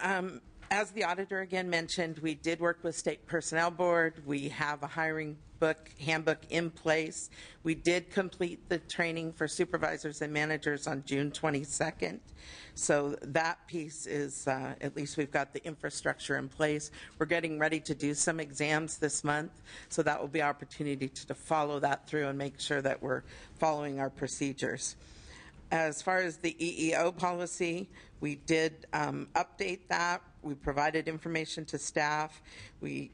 as the auditor again mentioned, we did work with State Personnel Board. We have a hiring handbook in place. We did complete the training for supervisors and managers on June 22nd. So that piece is, at least we've got the infrastructure in place. We're getting ready to do some exams this month, so that will be our opportunity to follow that through and make sure that we're following our procedures. As far as the EEO policy, we did update that. We provided information to staff. We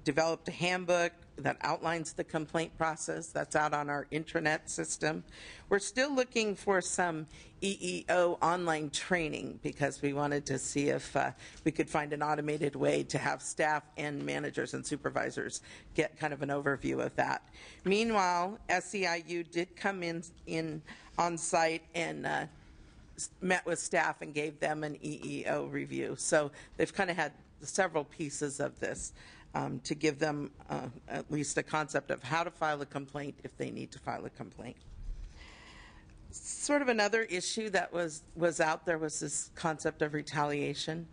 developed a handbook that outlines the complaint process. That's out on our intranet system. We're still looking for some EEO online training because we wanted to see if we could find an automated way to have staff and managers and supervisors get kind of an overview of that. Meanwhile, SEIU did come in on site and met with staff and gave them an EEO review. So they've kind of had several pieces of this to give them at least a concept of how to file a complaint if they need to file a complaint. Sort of another issue that was out there was this concept of retaliation.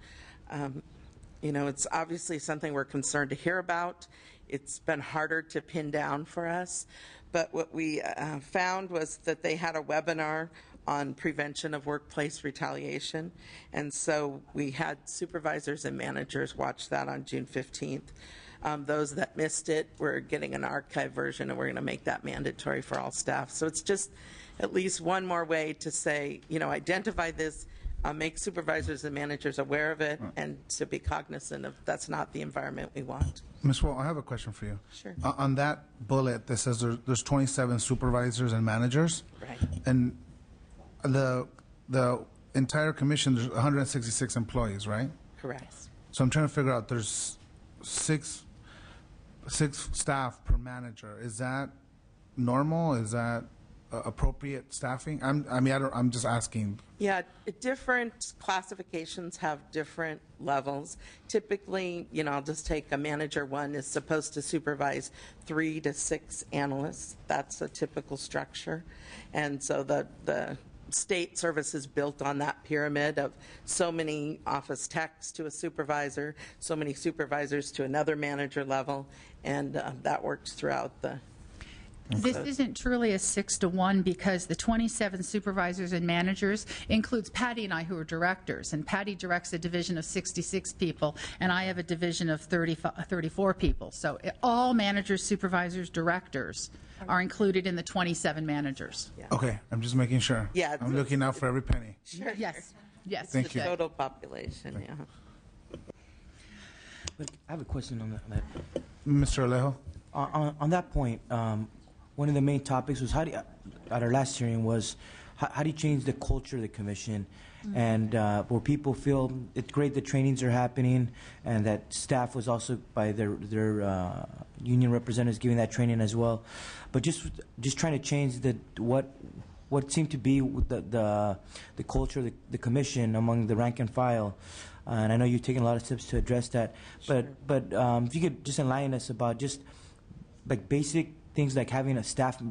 You know, it's obviously something we're concerned to hear about. It's been harder to pin down for us. But what we found was that they had a webinar on prevention of workplace retaliation. And so we had supervisors and managers watch that on June 15th. Those that missed it, we're getting an archive version, and we're going to make that mandatory for all staff. So it's just at least one more way to say, you know, identify this, make supervisors and managers aware of it, and to be cognizant of that's not the environment we want. Ms. Wall, I have a question for you. Sure. On that bullet that says there's 27 supervisors and managers. Right. And the entire commission, there's 166 employees, right? Correct. So I'm trying to figure out, there's six staff per manager. Is that normal? Is that appropriate staffing? I'm just asking. Yeah, different classifications have different levels. Typically, I'll just take a manager one is supposed to supervise 3 to 6 analysts. That's a typical structure. And so the state service is built on that pyramid of so many office techs to a supervisor, so many supervisors to another manager level, and that works throughout the. This isn't truly a 6-to-1 because the 27 supervisors and managers includes Patty and I, who are directors, and Patty directs a division of 66 people, and I have a division of 34 people. So all managers, supervisors, directors are included in the 27 managers. Yeah. Okay, I'm just making sure. Yeah, I'm looking out for every penny. Sure. Yes. Thank you. Total population, yeah. But I have a question on that. Mr. Alejo? On that point, one of the main topics was at our last hearing was how do you change the culture of the commission, and where people feel it's great that trainings are happening, and that staff was also by their union representatives giving that training as well, but just trying to change what seemed to be the culture of the commission among the rank and file. And I know you've taken a lot of steps to address that, but if you could just enlighten us about just like basic things like having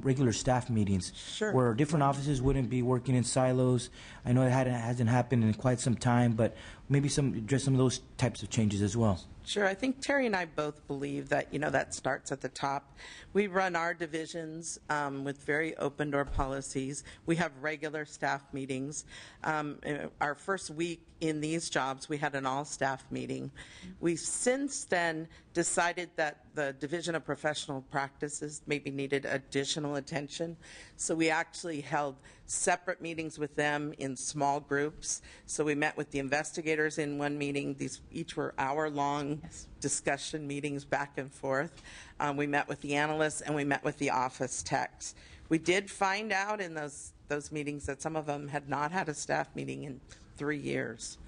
regular staff meetings, Sure. where different offices wouldn't be working in silos. I know it hasn't happened in quite some time, but maybe address some of those types of changes as well. Sure. I think Terry and I both believe that, that starts at the top. We run our divisions with very open door policies. We have regular staff meetings. Our first week in these jobs, we had an all-staff meeting. We've since then decided that the Division of Professional Practices maybe needed additional attention. So we actually held separate meetings with them in small groups. So we met with the investigators in one meeting. These each were hour-long discussion meetings back and forth. We met with the analysts and we met with the office techs. We did find out in those meetings that some of them had not had a staff meeting in 3 years.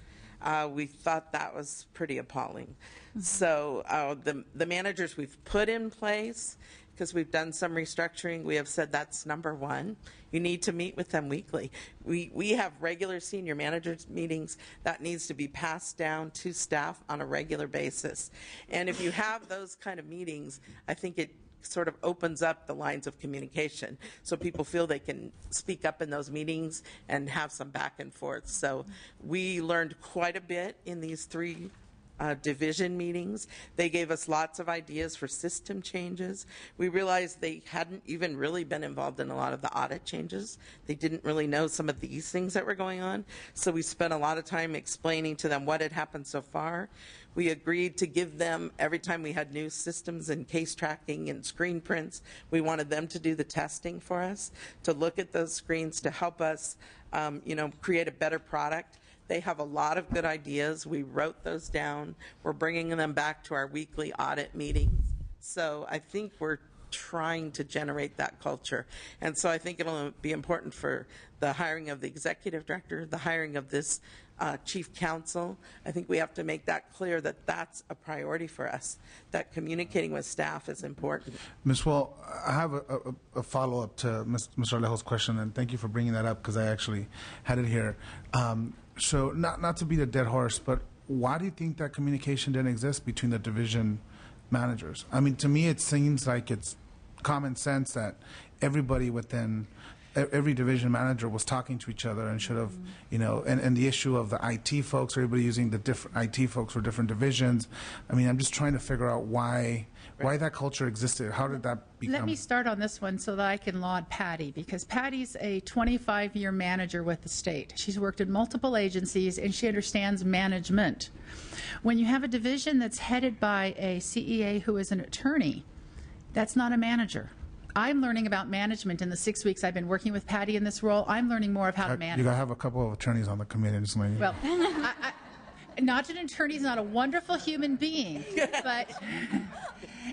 We thought that was pretty appalling. So the managers we've put in place, because we've done some restructuring, we have said that's number one. You need to meet with them weekly. We have regular senior managers meetings that needs to be passed down to staff on a regular basis. And if you have those kind of meetings, I think it sort of opens up the lines of communication so people feel they can speak up in those meetings and have some back and forth. So we learned quite a bit in these 3 division meetings. They gave us lots of ideas for system changes. We realized they hadn't even really been involved in a lot of the audit changes. They didn't really know some of these things that were going on. So we spent a lot of time explaining to them what had happened so far. We agreed to give them, every time we had new systems and case tracking and screen prints, we wanted them to do the testing for us, to look at those screens, to help us create a better product. They have a lot of good ideas. We wrote those down. We're bringing them back to our weekly audit meetings. So I think we're trying to generate that culture. And so I think it'll be important for the hiring of the executive director, the hiring of this chief counsel. I think we have to make that clear that that's a priority for us, that communicating with staff is important. Ms. Wall, I have a follow-up to Mr. Alejo's question, and thank you for bringing that up because I actually had it here. So not to beat a dead horse, but why do you think that communication didn't exist between the division managers? I mean, to me, it seems like it's common sense that everybody within every division manager was talking to each other and should have, and the issue of the IT folks, everybody using the different IT folks for different divisions. I mean, I'm just trying to figure out why that culture existed. How did that become? Let me start on this one so that I can laud Patty, because Patty's a 25-year manager with the state. She's worked in multiple agencies, and she understands management. When you have a division that's headed by a CEA who is an attorney, that's not a manager. I'm learning about management in the 6 weeks I've been working with Patty in this role. I'm learning more of how to manage. You got to have a couple of attorneys on the committee. Well, not an attorney is not a wonderful human being, but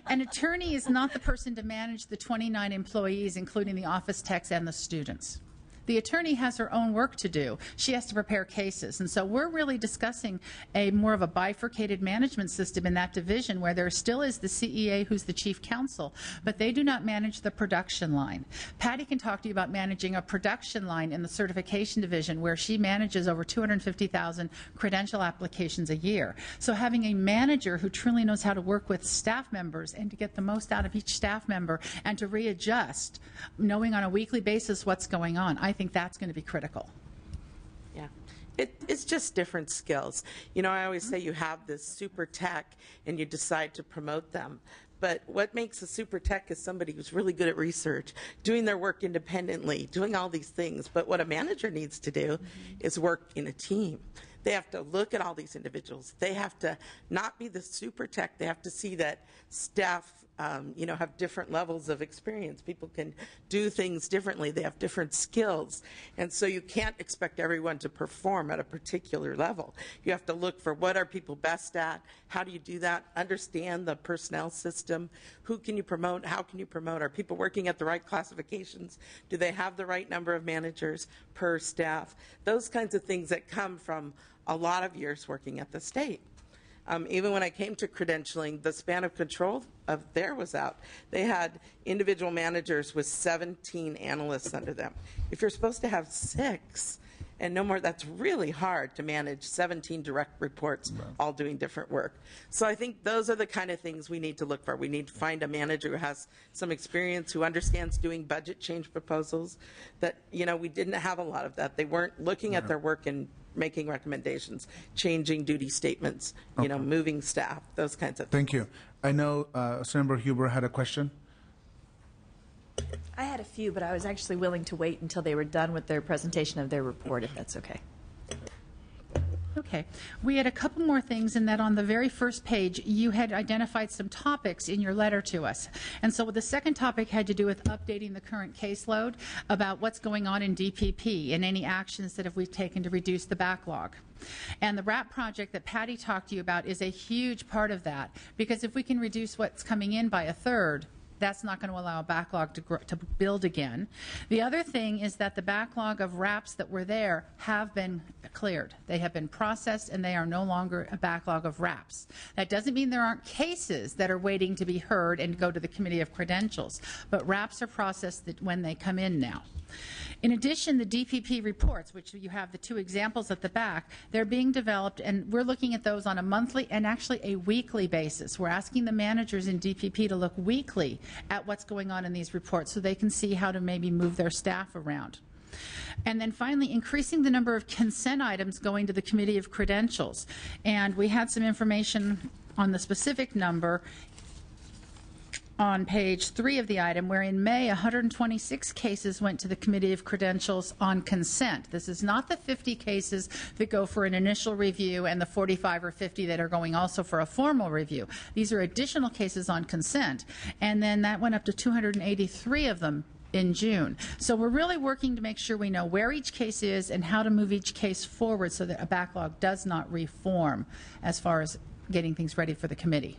an attorney is not the person to manage the 29 employees, including the office techs and the students. The attorney has her own work to do. She has to prepare cases. And so we're really discussing a more of a bifurcated management system in that division where there still is the CEA who's the chief counsel, but they do not manage the production line. Patty can talk to you about managing a production line in the certification division where she manages over 250,000 credential applications a year. So having a manager who truly knows how to work with staff members and to get the most out of each staff member and to readjust, knowing on a weekly basis what's going on, I think that's going to be critical. Yeah. It's just different skills. You know, I always say you have this super tech and you decide to promote them. But what makes a super tech is somebody who's really good at research, doing their work independently, doing all these things. But what a manager needs to do is work in a team. They have to look at all these individuals. They have to not be the super tech. They have to see that staff, have different levels of experience. People can do things differently. They have different skills. And so you can't expect everyone to perform at a particular level. You have to look for what are people best at, how do you do that, understand the personnel system, who can you promote, how can you promote, are people working at the right classifications, do they have the right number of managers per staff, those kinds of things that come from a lot of years working at the state. Even when I came to credentialing, the span of control of there was out. They had individual managers with 17 analysts under them. If you're supposed to have 6 and no more, that's really hard to manage 17 direct reports all doing different work. So I think those are the kind of things we need to look for. We need to find a manager who has some experience, who understands doing budget change proposals. That, we didn't have a lot of that. They weren't looking at their work and making recommendations, changing duty statements, moving staff, those kinds of things. Thank you. I know Senator Huber had a question. I had a few, but I was actually willing to wait until they were done with their presentation of their report, if that's okay. Okay. We had a couple more things in that on the very first page, you had identified some topics in your letter to us. And so the second topic had to do with updating the current caseload about what's going on in DPP and any actions that we've taken to reduce the backlog. And the RAP project that Patty talked to you about is a huge part of that, because if we can reduce what's coming in by 1/3, that's not going to allow a backlog to build again. The other thing is that the backlog of RAPs that were there have been cleared. They have been processed, and they are no longer a backlog of RAPs. That doesn't mean there aren't cases that are waiting to be heard and go to the Committee of Credentials, but RAPs are processed when they come in now. In addition, the DPP reports, which you have the 2 examples at the back, they're being developed, and we're looking at those on a monthly and actually a weekly basis. We're asking the managers in DPP to look weekly at what's going on in these reports so they can see how to maybe move their staff around. And then finally, increasing the number of consent items going to the Committee of Credentials. And we had some information on the specific number on page 3 of the item, where in May 126 cases went to the Committee of Credentials on consent. This is not the 50 cases that go for an initial review and the 45 or 50 that are going also for a formal review. These are additional cases on consent, and then that went up to 283 of them in June. So we're really working to make sure we know where each case is and how to move each case forward so that a backlog does not reform as far as getting things ready for the committee.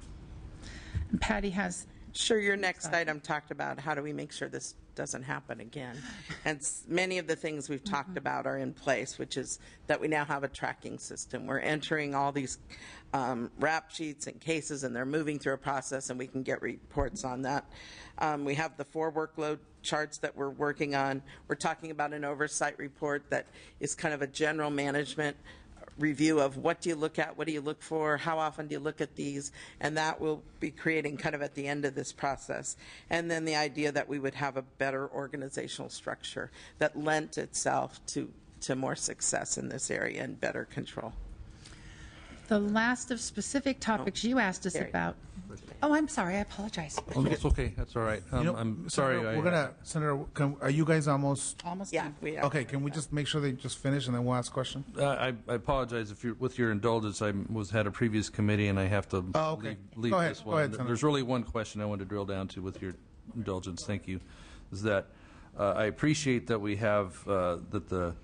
And Patty has... Sure, your next item talked about how do we make sure this doesn't happen again. And many of the things we've talked about are in place, which is that we now have a tracking system. We're entering all these rap sheets and cases, and they're moving through a process, and we can get reports on that. We have the 4 workload charts that we're working on. We're talking about an oversight report that is kind of a general management review of what do you look at, what do you look for, how often do you look at these, and that will be creating kind of at the end of this process. And then the idea that we would have a better organizational structure that lent itself to more success in this area and better control. The last of specific topics you asked us about. Oh, I'm sorry. I apologize. Oh, it's okay. That's all right. I'm sorry. Senator, are you guys almost? Yeah, done. we are. Okay, can we just make sure they just finish and then we'll ask a question? I apologize if with your indulgence. I had a previous committee and I have to leave Go ahead. this one. Go ahead, Senator. There's really one question I want to drill down to with your indulgence. Thank you. Is that I appreciate that we have that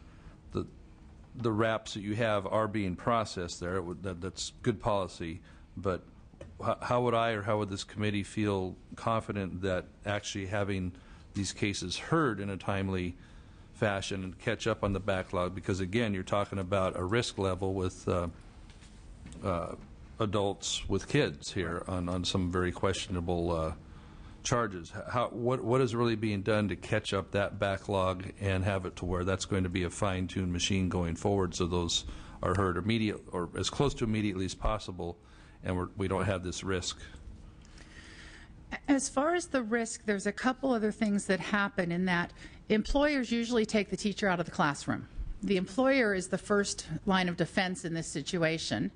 the RAPs that you have are being processed there. That's good policy, but how would I or how would this committee feel confident that actually having these cases heard in a timely fashion and catch up on the backlog? Because again, you're talking about a risk level with adults with kids here on some very questionable charges. What is really being done to catch up that backlog and have it to where that's going to be a fine-tuned machine going forward, so those are heard immediate or as close to immediately as possible, and we don't have this risk? As far as the risk, there's a couple other things that happen in that employers usually take the teacher out of the classroom. The employer is the first line of defense in this situation.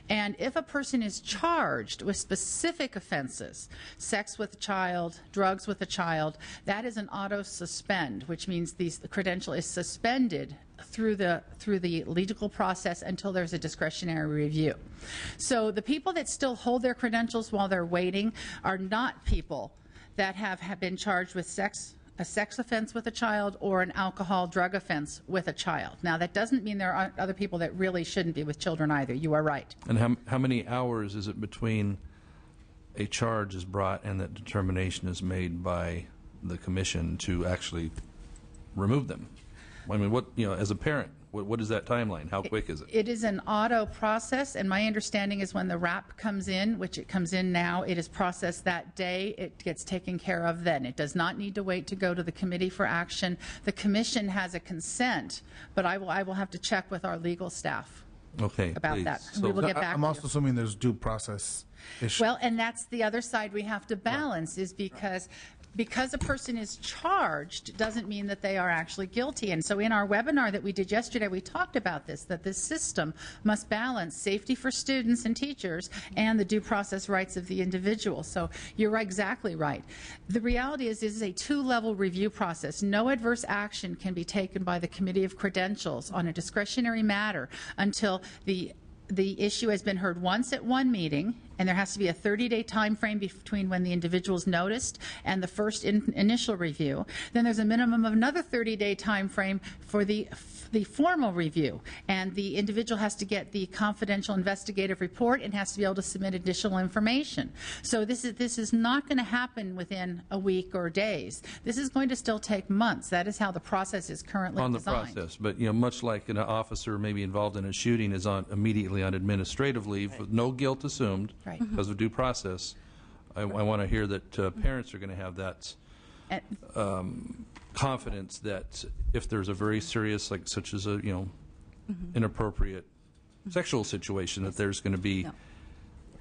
And if a person is charged with specific offenses, sex with a child, drugs with a child, that is an auto suspend, which means the credential is suspended through the legal process until there's a discretionary review. So the people that still hold their credentials while they're waiting are not people that have been charged with a sex offense with a child or an alcohol drug offense with a child. Now, that doesn't mean there aren't other people that really shouldn't be with children either. You are right. And how many hours is it between a charge is brought and that determination is made by the commission to actually remove them? I mean, as a parent, what is that timeline? How quick is it? It is an auto process, and my understanding is when the RAP comes in, which it comes in now, it is processed that day. It gets taken care of then. It does not need to wait to go to the committee for action. The commission has a consent, but I will have to check with our legal staff about please. that. So we will get back I'm to also you. assuming there's due process issue. Well, and that's the other side we have to balance is because a person is charged doesn't mean that they are actually guilty. And so in our webinar that we did yesterday, we talked about this, that this system must balance safety for students and teachers and the due process rights of the individual. So you're exactly right. The reality is this is a two-level review process. No adverse action can be taken by the Committee of Credentials on a discretionary matter until the issue has been heard once at one meeting, and there has to be a 30-day time frame between when the individual is noticed and the first initial review. Then there's a minimum of another 30-day time frame for the formal review, and the individual has to get the confidential investigative report and has to be able to submit additional information. So this is not going to happen within a week or days. This is going to still take months. That is how the process is currently on the designed. process, but much like an officer maybe involved in a shooting is immediately on administrative leave with no guilt assumed because of due process. I want to hear that parents are going to have that confidence that if there's a very serious, such as a inappropriate sexual situation, that there's going to be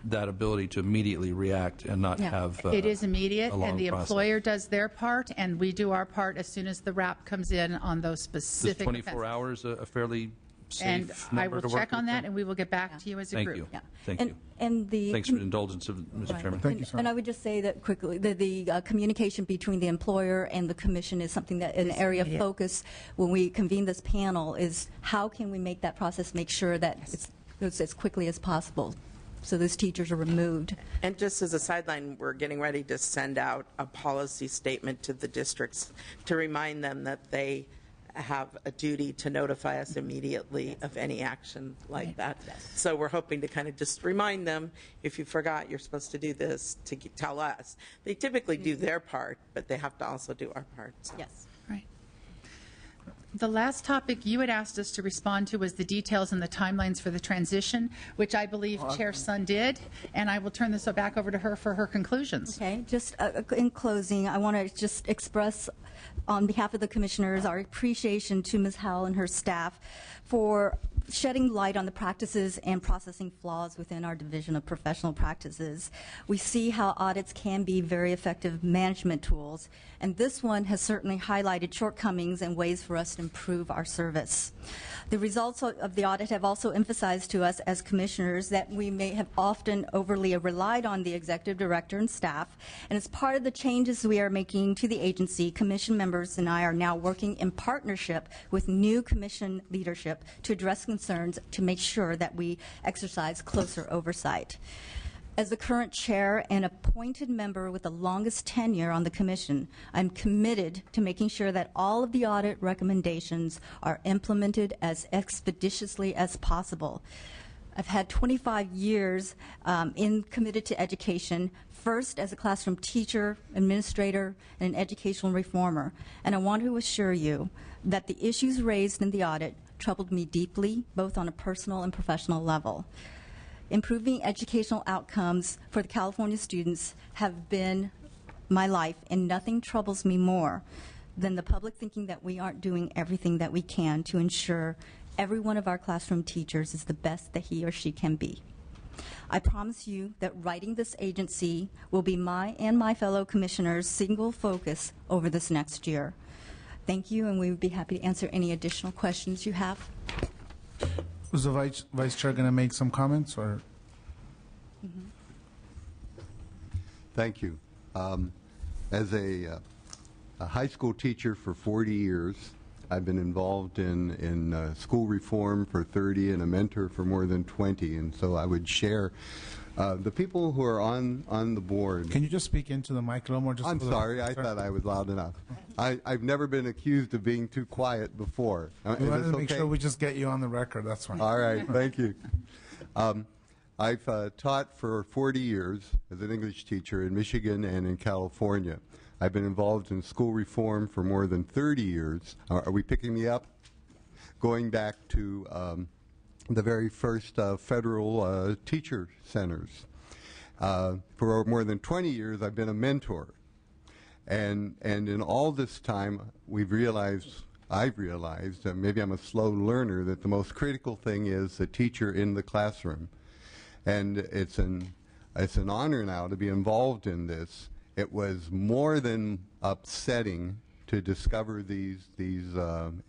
that ability to immediately react and not have it is immediate, a long and the process. employer does their part, and we do our part as soon as the RAP comes in on those Is specific 24 offenses. hours a fairly safe And number I will to work check on with? that, and we will get back to you as a Thank group. you. Yeah. Thank and, you. And the Thanks for the indulgence, Mr. Right. Chairman. Thank you, sir. And I would just say that quickly, the communication between the employer and the commission is something that an area of focus when we convene this panel is how can we make that process make sure that it goes as quickly as possible so those teachers are removed. And just as a sideline, we're getting ready to send out a policy statement to the districts to remind them that they have a duty to notify us immediately of any action like that. So we're hoping to kind of just remind them, if you forgot you're supposed to do this, to tell us. They typically do their part, but they have to also do our part. So. Yes. Right. The last topic you had asked us to respond to was the details and the timelines for the transition, which I believe Chair Sun did, and I will turn this back over to her for her conclusions. Okay, just in closing, I want to just express on behalf of the commissioners our appreciation to Ms. Howell and her staff for shedding light on the practices and processing flaws within our Division of Professional Practices. We see how audits can be very effective management tools, and this one has certainly highlighted shortcomings and ways for us to improve our service. The results of the audit have also emphasized to us as commissioners that we may have often overly relied on the executive director and staff, and as part of the changes we are making to the agency, commission members and I are now working in partnership with new commission leadership to address concerns to make sure that we exercise closer oversight. As the current chair and appointed member with the longest tenure on the commission, I'm committed to making sure that all of the audit recommendations are implemented as expeditiously as possible. I've had 25 years committed to education, first as a classroom teacher, administrator, and an educational reformer. And I want to assure you that the issues raised in the audit troubled me deeply, both on a personal and professional level. Improving educational outcomes for the California students have been my life, and nothing troubles me more than the public thinking that we aren't doing everything that we can to ensure every one of our classroom teachers is the best that he or she can be. I promise you that writing this agency will be my and my fellow commissioners' single focus over this next year. Thank you, and we would be happy to answer any additional questions you have. Was the Vice Chair going to make some comments, or? Thank you. As a high school teacher for 40 years, I've been involved in school reform for 30 and a mentor for more than 20, and so I would share the people who are on the board. Can you just speak into the mic a little more? Just I'm sorry, I thought I was loud enough. I've never been accused of being too quiet before. We wanted to make sure we just get you on the record, that's fine. All right, thank you. I've taught for 40 years as an English teacher in Michigan and in California. I've been involved in school reform for more than 30 years. Are we picking me up? Going back to the very first federal teacher centers. For more than 20 years, I've been a mentor. And in all this time, I've realized, maybe I'm a slow learner, that the most critical thing is the teacher in the classroom. And it's an honor now to be involved in this. It was more than upsetting to discover these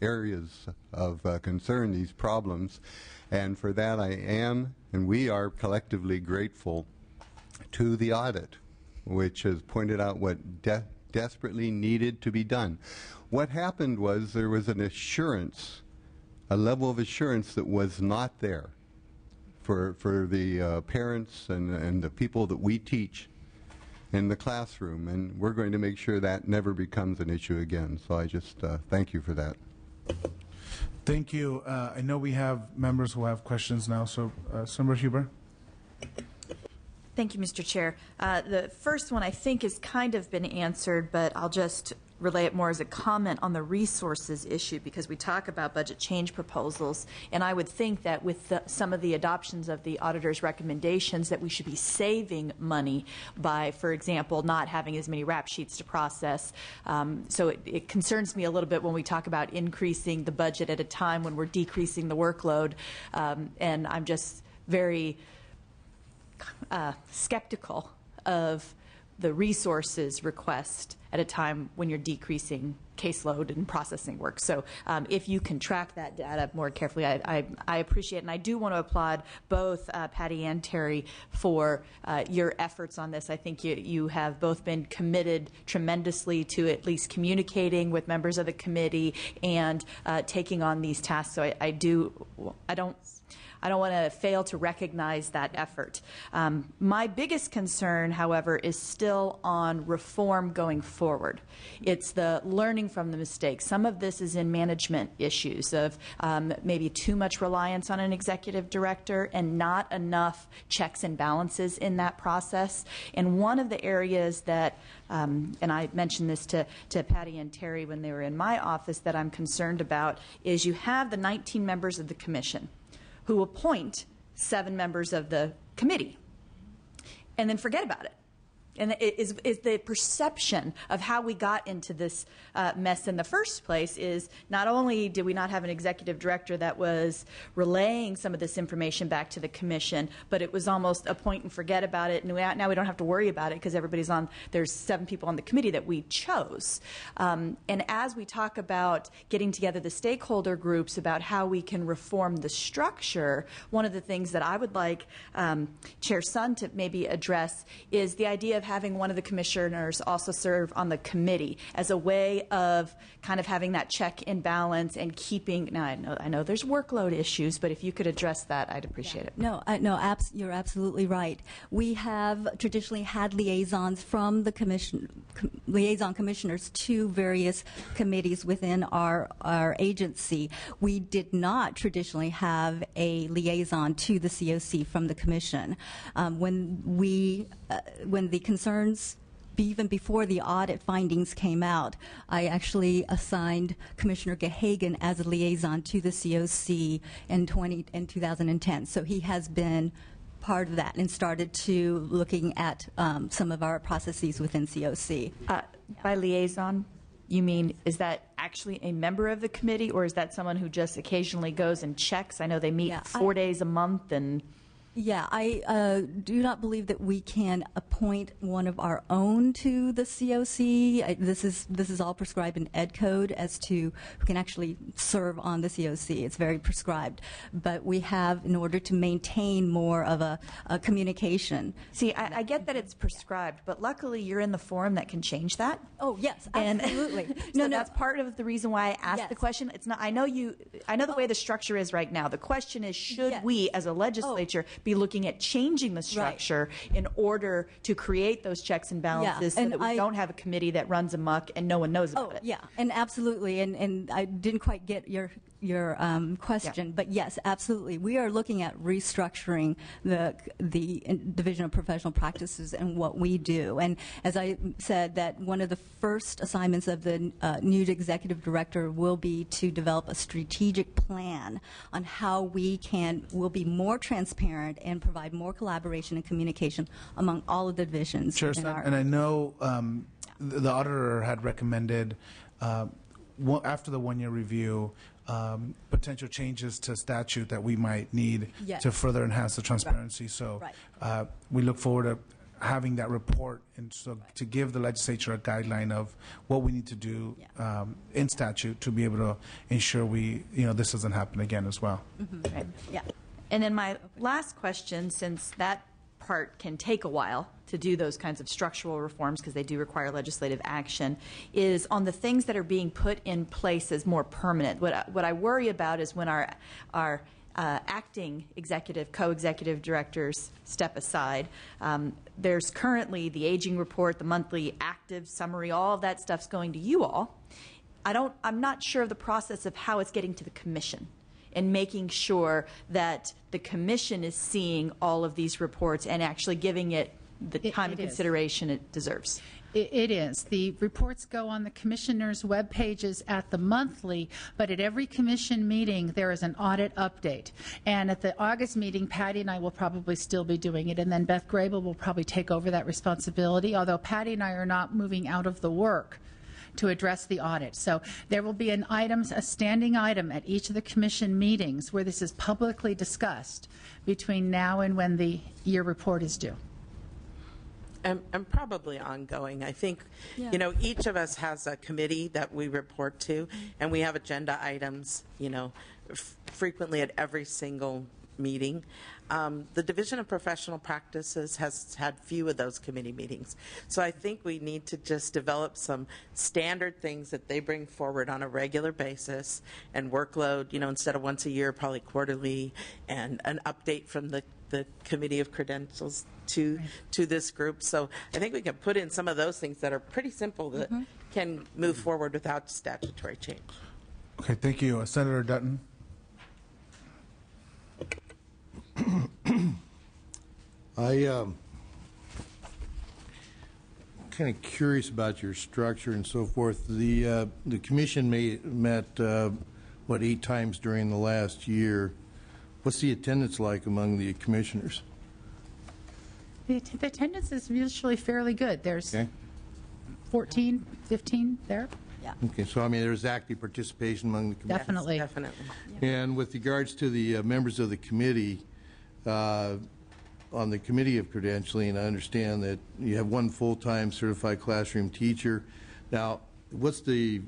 areas of concern, these problems, and for that I am, and we are collectively grateful to the audit, which has pointed out what desperately needed to be done. What happened was there was an assurance, a level of assurance that was not there for the parents and the people that we teach in the classroom, and we're going to make sure that never becomes an issue again. So I just thank you for that. Thank you. I know we have members who have questions now, so Senator Huber. Thank you, Mr. Chair. The first one I think has kind of been answered, but I'll just relay it more as a comment on the resources issue, because we talk about budget change proposals, and I would think that with some of the adoptions of the auditor's recommendations that we should be saving money by, for example, not having as many rap sheets to process. So it concerns me a little bit when we talk about increasing the budget at a time when we're decreasing the workload, and I'm just very skeptical of the resources request at a time when you're decreasing caseload and processing work. So if you can track that data more carefully, I appreciate it. And I do want to applaud both Patty and Terry for your efforts on this. I think you have both been committed tremendously to at least communicating with members of the committee and taking on these tasks. So I don't want to fail to recognize that effort. My biggest concern, however, is still on reform going forward. It's the learning from the mistakes. Some of this is in management issues of maybe too much reliance on an executive director and not enough checks and balances in that process. And one of the areas that, and I mentioned this to Patty and Terry when they were in my office, that I'm concerned about is you have the 19 members of the commission who appoint 7 members of the committee and then forget about it. And is the perception of how we got into this mess in the first place is not only did we not have an executive director that was relaying some of this information back to the commission, but it was almost a point and forget about it. And now we don't have to worry about it because everybody's on, there's 7 people on the committee that we chose. And as we talk about getting together the stakeholder groups about how we can reform the structure, one of the things that I would like Chair Sun to maybe address is the idea of having one of the commissioners also serve on the committee as a way of kind of having that check and balance and keeping. Now I know there's workload issues, but if you could address that, I'd appreciate it. No, you're absolutely right. We have traditionally had liaisons from the liaison commissioners to various committees within our agency. We did not traditionally have a liaison to the COC from the commission. When the concerns, even before the audit findings came out, I actually assigned Commissioner Gehagen as a liaison to the COC in 2010. So he has been part of that and started to looking at some of our processes within COC. By liaison, you mean, is that actually a member of the committee, or is that someone who just occasionally goes and checks? I know they meet 4 days a month and... Yeah, I do not believe that we can appoint one of our own to the COC. This is all prescribed in Ed Code as to who can actually serve on the COC. It's very prescribed. But we have, in order to maintain more of a communication. See, I get that it's prescribed, but luckily you're in the forum that can change that. Oh, yes, absolutely. And that's part of the reason why I asked the question. It's not. I know the way the structure is right now. The question is, should we, as a legislature, be looking at changing the structure in order to create those checks and balances so that we don't have a committee that runs amok and no one knows about it. Yeah, and absolutely. And I didn't quite get your question, but yes, absolutely. We are looking at restructuring the Division of Professional Practices and what we do. And as I said, that one of the first assignments of the new executive director will be to develop a strategic plan on how will be more transparent and provide more collaboration and communication among all of the divisions. Chair, and I know the auditor had recommended after the one-year review potential changes to statute that we might need to further enhance the transparency. So we look forward to having that report and so to give the legislature a guideline of what we need to do in statute to be able to ensure this doesn't happen again as well. Mm-hmm. Right. Yeah. And then my last question, since that part can take a while to do those kinds of structural reforms because they do require legislative action, is on the things that are being put in place as more permanent. What I worry about is when our acting executive, co-executive directors step aside. There's currently the aging report, the monthly active summary, all of that stuff's going to you all. I'm not sure of the process of how it's getting to the commission and making sure that the commission is seeing all of these reports and actually giving it the time and consideration it deserves. It is. The reports go on the commissioners' web pages at the monthly, but at every commission meeting there is an audit update. And at the August meeting, Patty and I will probably still be doing it, and then Beth Grable will probably take over that responsibility, although Patty and I are not moving out of the work to address the audit. So there will be a standing item at each of the commission meetings where this is publicly discussed between now and when the year report is due. And probably ongoing. I think, each of us has a committee that we report to, and we have agenda items, frequently at every single meeting. The Division of Professional Practices has had few of those committee meetings. So I think we need to just develop some standard things that they bring forward on a regular basis, and workload, instead of once a year, probably quarterly, and an update from the Committee of Credentials to this group. So I think we can put in some of those things that are pretty simple that can move forward without statutory change. Okay, thank you. Senator Dutton. I'm kind of curious about your structure and so forth. The commission met 8 times during the last year. What's the attendance like among the commissioners? The attendance is usually fairly good. There's 14, 15 there. Yeah. Okay, so there's active participation among the commissioners. Definitely. Yes, definitely. And with regards to the members of the committee, on the Committee of Credentialing, I understand that you have one full-time certified classroom teacher. Now, what's the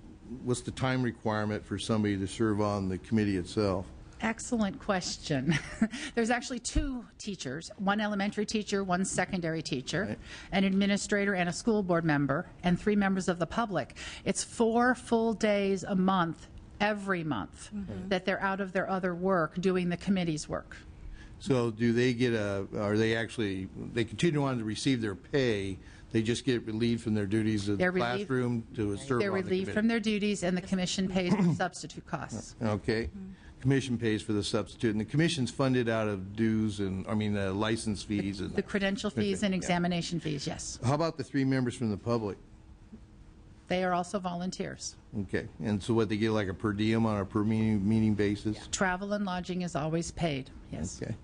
time requirement for somebody to serve on the committee itself? Excellent question. There's actually 2 teachers, 1 elementary teacher, 1 secondary teacher, Right. an administrator and a school board member, and 3 members of the public. It's 4 full days a month, every month, that they're out of their other work doing the committee's work. So do they get are they actually, they continue on to receive their pay, they just get relieved from their duties of the They're relieved- classroom to serve They're on the relieved committee? from their duties, and the commission pays for substitute costs. Okay. Commission pays for the substitute, and the commission's funded out of dues and, license fees and... The credential fees and Yeah. examination fees, yes. How about the 3 members from the public? They are also volunteers. Okay, and so what, they get like a per diem on a per meeting basis? Travel and lodging is always paid, yes. Okay.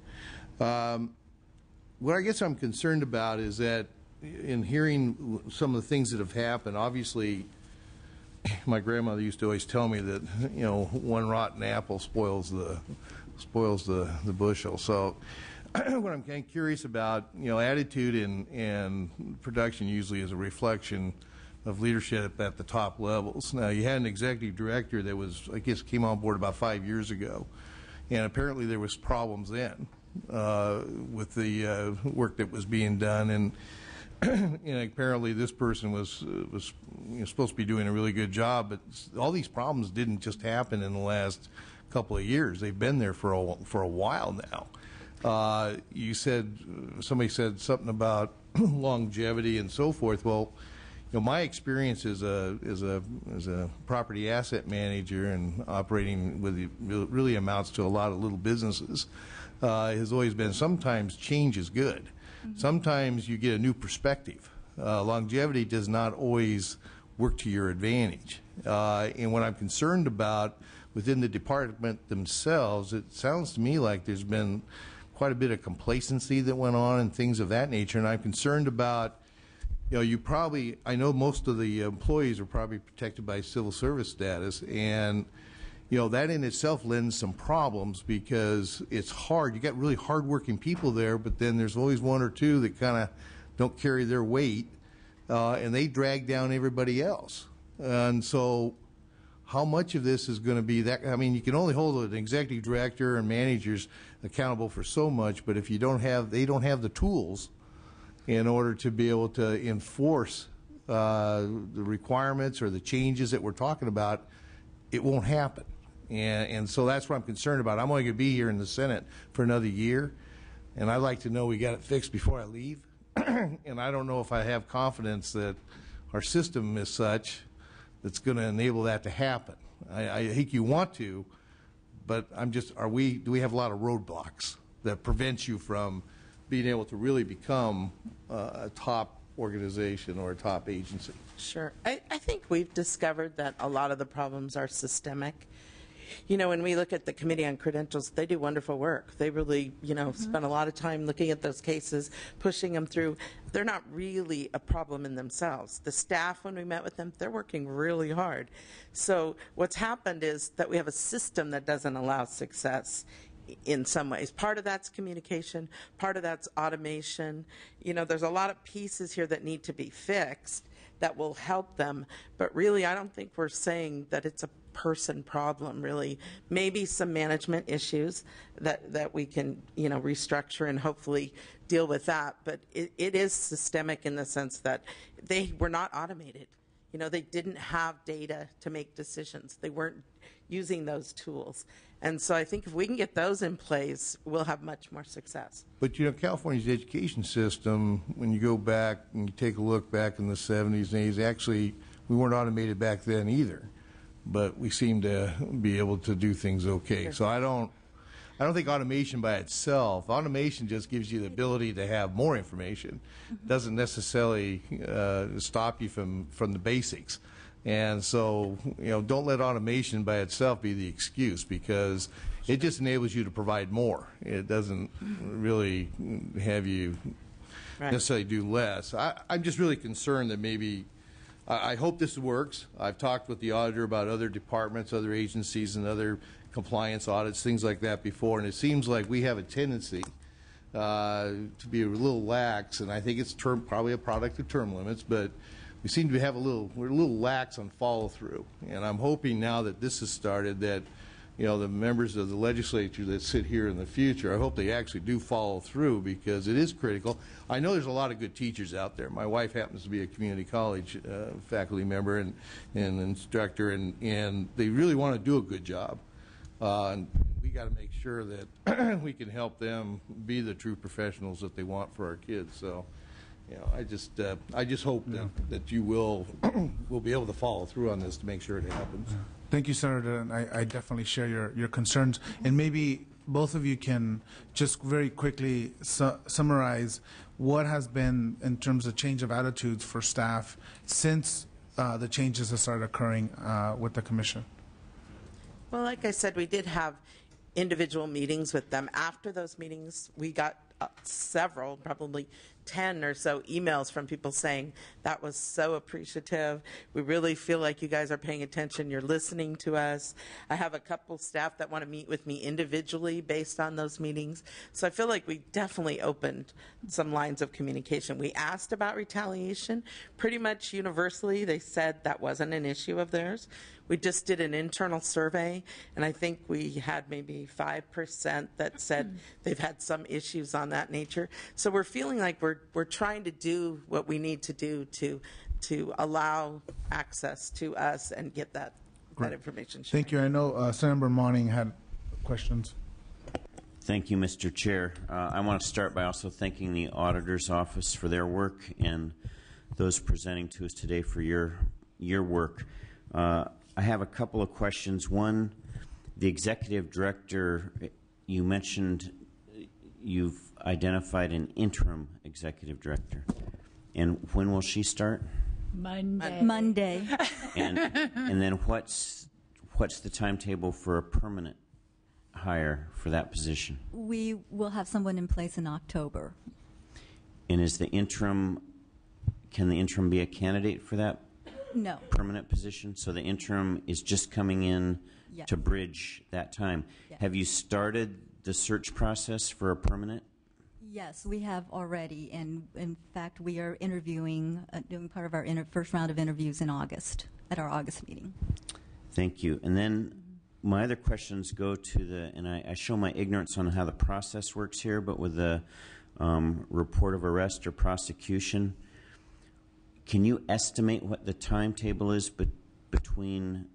What I guess I'm concerned about is that in hearing some of the things that have happened, obviously, my grandmother used to always tell me that, one rotten apple spoils the bushel. So what I'm kind of curious about, attitude and production usually is a reflection of leadership at the top levels. Now, you had an executive director that was, I guess, came on board about 5 years ago, and apparently there was problems then with the work that was being done, and apparently this person was supposed to be doing a really good job, but all these problems didn't just happen in the last couple of years. They've been there for a while now. Somebody said something about longevity and so forth. Well, my experience as a property asset manager and operating with really amounts to a lot of little businesses has always been sometimes change is good. Sometimes you get a new perspective. Longevity does not always work to your advantage. And what I'm concerned about within the department themselves, it sounds to me like there's been quite a bit of complacency that went on and things of that nature. And I'm concerned about, I know most of the employees are probably protected by civil service status, and that in itself lends some problems because it's hard. You got really hardworking people there, but then there's always 1 or 2 that kind of don't carry their weight, and they drag down everybody else. And so how much of this is going to be that? I mean, you can only hold an executive director and managers accountable for so much, but if they don't have the tools in order to be able to enforce the requirements or the changes that we're talking about, it won't happen. And so that's what I'm concerned about. I'm only going to be here in the Senate for another year, and I'd like to know we got it fixed before I leave. And I don't know if I have confidence that our system is such that's going to enable that to happen. I think you want to, but do we have a lot of roadblocks that prevent you from being able to really become a top organization or a top agency? Sure. I think we've discovered that a lot of the problems are systemic. When we look at the Committee on Credentials, they do wonderful work. They really, spend a lot of time looking at those cases, pushing them through. They're not really a problem in themselves. The staff, when we met with them, they're working really hard. So what's happened is that we have a system that doesn't allow success in some ways. Part of that's communication, part of that's automation. There's a lot of pieces here that need to be fixed that will help them, but really I don't think we're saying that it's a person problem, really. Maybe some management issues that we can, restructure and hopefully deal with that, but it is systemic in the sense that they were not automated. They didn't have data to make decisions. They weren't using those tools. And so I think if we can get those in place, we'll have much more success. But, California's education system, when you go back and you take a look back in the 70s and 80s, actually, we weren't automated back then either. But we seem to be able to do things okay. Sure. So I don't think automation by itself, automation just gives you the ability to have more information. Doesn't necessarily stop you from the basics. And so, don't let automation by itself be the excuse, because it just enables you to provide more. It doesn't really have you necessarily do less. I'm just really concerned that maybe, I hope this works. I've talked with the auditor about other departments, other agencies, and other compliance audits, things like that before, and it seems like we have a tendency to be a little lax, and I think it's probably a product of term limits, but we seem to have we're a little lax on follow-through. And I'm hoping now that this has started that the members of the legislature that sit here in the future, I hope they actually do follow through, because it is critical. I know there's a lot of good teachers out there. My wife happens to be a community college faculty member and instructor, and they really want to do a good job. And we got to make sure that we can help them be the true professionals that they want for our kids. So, I just hope that you will be able to follow through on this to make sure it happens. Thank you, Senator, and I definitely share your concerns. And maybe both of you can just very quickly summarize what has been in terms of change of attitudes for staff since the changes have started occurring with the Commission. Well, like I said, we did have individual meetings with them. After those meetings, we got several, probably 10 or so emails from people saying that was so appreciative. We really feel like you guys are paying attention. You're listening to us. I have a couple staff that want to meet with me individually based on those meetings. So I feel like we definitely opened some lines of communication. We asked about retaliation. Pretty much universally, they said that wasn't an issue of theirs. We just did an internal survey, and I think we had maybe 5% that said they've had some issues on that nature. So we're feeling like we're trying to do what we need to do to allow access to us and get that information shared. Thank you. I know Senator Monning had questions. Thank you, Mr. Chair. I want to start by also thanking the Auditor's Office for their work and those presenting to us today for your work. I have a couple of questions. One, the Executive Director, you mentioned you've identified an interim Executive Director. And when will she start? Monday. And then what's the timetable for a permanent hire for that position? We will have someone in place in October. And is the interim, can the interim be a candidate for that No. permanent position? So the interim is just coming in Yes. to bridge that time. Yes. Have you started the search process for a permanent? Yes, we have already, and in fact, we are interviewing, doing part of our first round of interviews in August, at our August meeting. Thank you. And then my other questions go to the, and I show my ignorance on how the process works here, but with the report of arrest or prosecution, can you estimate what the timetable is between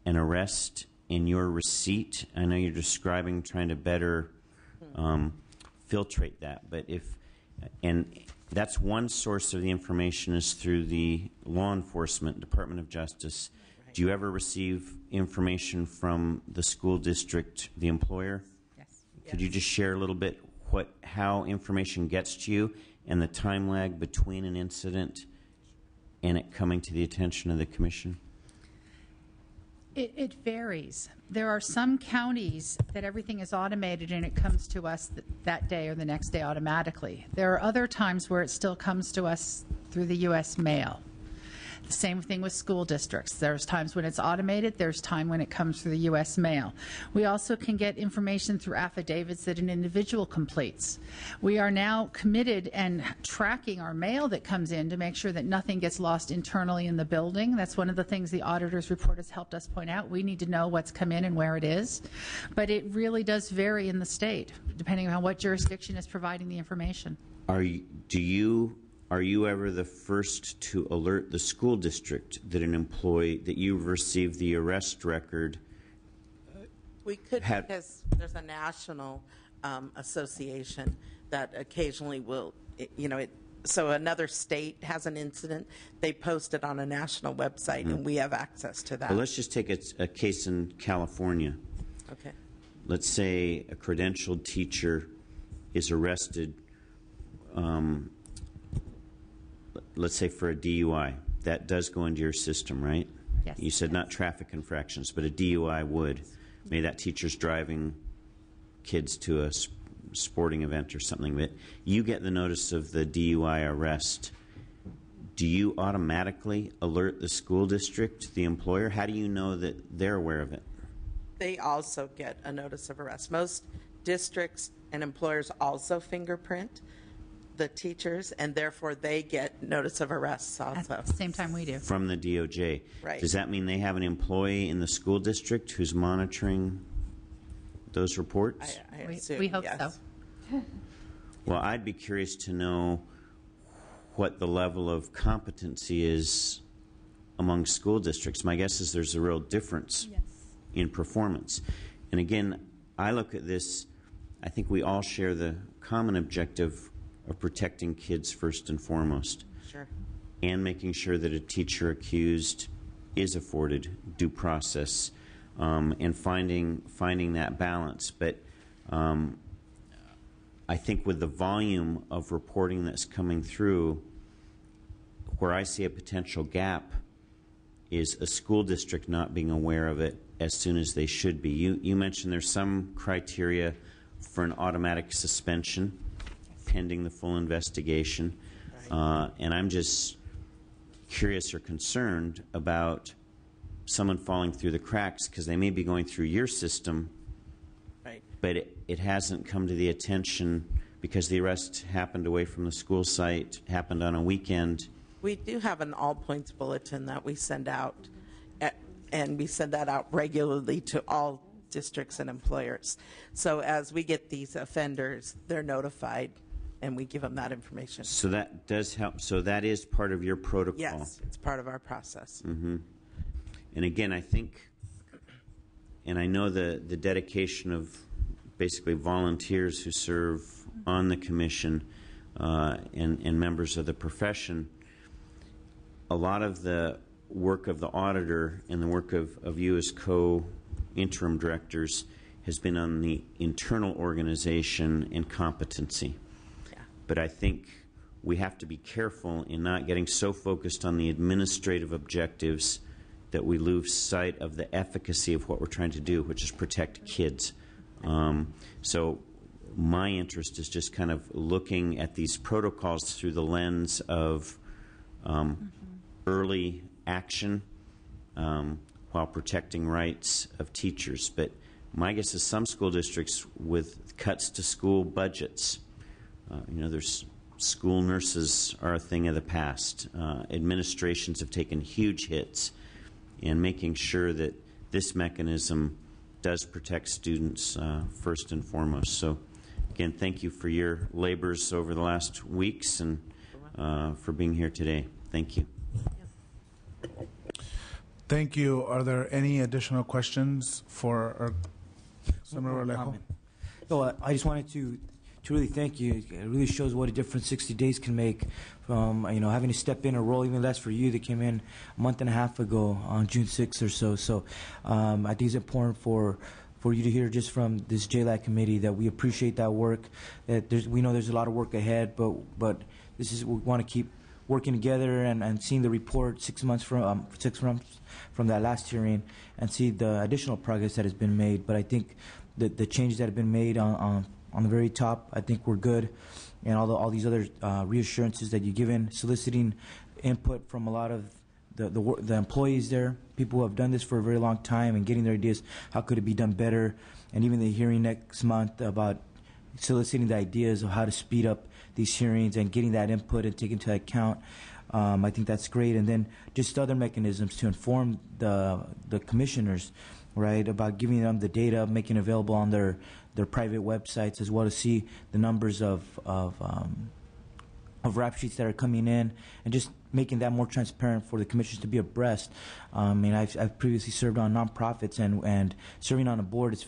an arrest and your receipt? I know you're describing trying to better filtrate that, but and that's one source of the information is through the law enforcement, Department of Justice. Right. Do you ever receive information from the school district, the employer? Yes. Could you just share a little bit how information gets to you and the time lag between an incident and it coming to the attention of the Commission? It varies. There are some counties that everything is automated and it comes to us that day or the next day automatically. There are other times where it still comes to us through the U.S. mail. The same thing with school districts. There's times when it's automated. There's time when it comes through the U.S. mail. We also can get information through affidavits that an individual completes. We are now committed and tracking our mail that comes in to make sure that nothing gets lost internally in the building. That's one of the things the auditor's report has helped us point out. We need to know what's come in and where it is. But it really does vary in the state, depending on what jurisdiction is providing the information. Are you ever the first to alert the school district that an employee, that you've received the arrest record? We could, because there's a national association that occasionally will, so another state has an incident, they post it on a national website, and we have access to that. Well, let's just take a case in California. Okay. Let's say a credentialed teacher is arrested, let's say for a DUI. That does go into your system, right? Yes. You said not traffic infractions, but a DUI would. Maybe that teacher's driving kids to a sporting event or something. But you get the notice of the DUI arrest. Do you automatically alert the school district, the employer? How do you know that they're aware of it? They also get a notice of arrest. Most districts and employers also fingerprint. the teachers, and therefore they get notice of arrests also. At the same time we do. From the DOJ. Right. Does that mean they have an employee in the school district who's monitoring those reports? I We assume, hope yes. so. Well, I'd be curious to know what the level of competency is among school districts. My guess is there's a real difference in performance. And again, I look at this, I think we all share the common objective of protecting kids first and foremost. Sure. And making sure that a teacher accused is afforded due process, and finding that balance. But I think with the volume of reporting that's coming through, where I see a potential gap is a school district not being aware of it as soon as they should be. You mentioned there's some criteria for an automatic suspension pending the full investigation. And I'm just curious or concerned about someone falling through the cracks because they may be going through your system, Right. but it hasn't come to the attention because the arrest happened away from the school site, happened on a weekend. We do have an all points bulletin that we send out, and we send that out regularly to all districts and employers. So as we get these offenders, they're notified, and we give them that information. So that does help. So that is part of your protocol. Yes, it's part of our process. Mm-hmm. And again, I think, and I know the dedication of basically volunteers who serve on the commission and members of the profession. A lot of the work of the auditor and the work of you as co-interim directors has been on the internal organization and competency. Yeah. But I think we have to be careful in not getting so focused on the administrative objectives that we lose sight of the efficacy of what we're trying to do, which is protect kids. So my interest is just kind of looking at these protocols through the lens of early action while protecting rights of teachers. But my guess is some school districts with cuts to school budgets, there's school nurses are a thing of the past. Administrations have taken huge hits, and making sure that this mechanism does protect students first and foremost. So again, thank you for your labors over the last weeks and for being here today. Thank you. Thank you. Are there any additional questions for Senator Alejo? So I just wanted to really thank you. It really shows what a difference 60 days can make from having to step in a role even less for you that came in a month and a half ago on June 6th or so. So I think it's important for you to hear just from this JLAC committee that we appreciate that work. That we know there's a lot of work ahead, but this is we want to keep working together and seeing the report 6 months from that last hearing and see the additional progress that has been made. But I think the changes that have been made on the very top, I think we're good, and all these other reassurances that you've given, soliciting input from a lot of the employees there, people who have done this for a very long time, and getting their ideas, how could it be done better, and even the hearing next month about soliciting the ideas of how to speed up these hearings and getting that input and taking into account. I think that's great, and then just other mechanisms to inform the commissioners, right, about giving them the data, making available on their private websites, as well as see the numbers of rap sheets that are coming in, and just making that more transparent for the commissioners to be abreast. I've previously served on nonprofits, and serving on a board is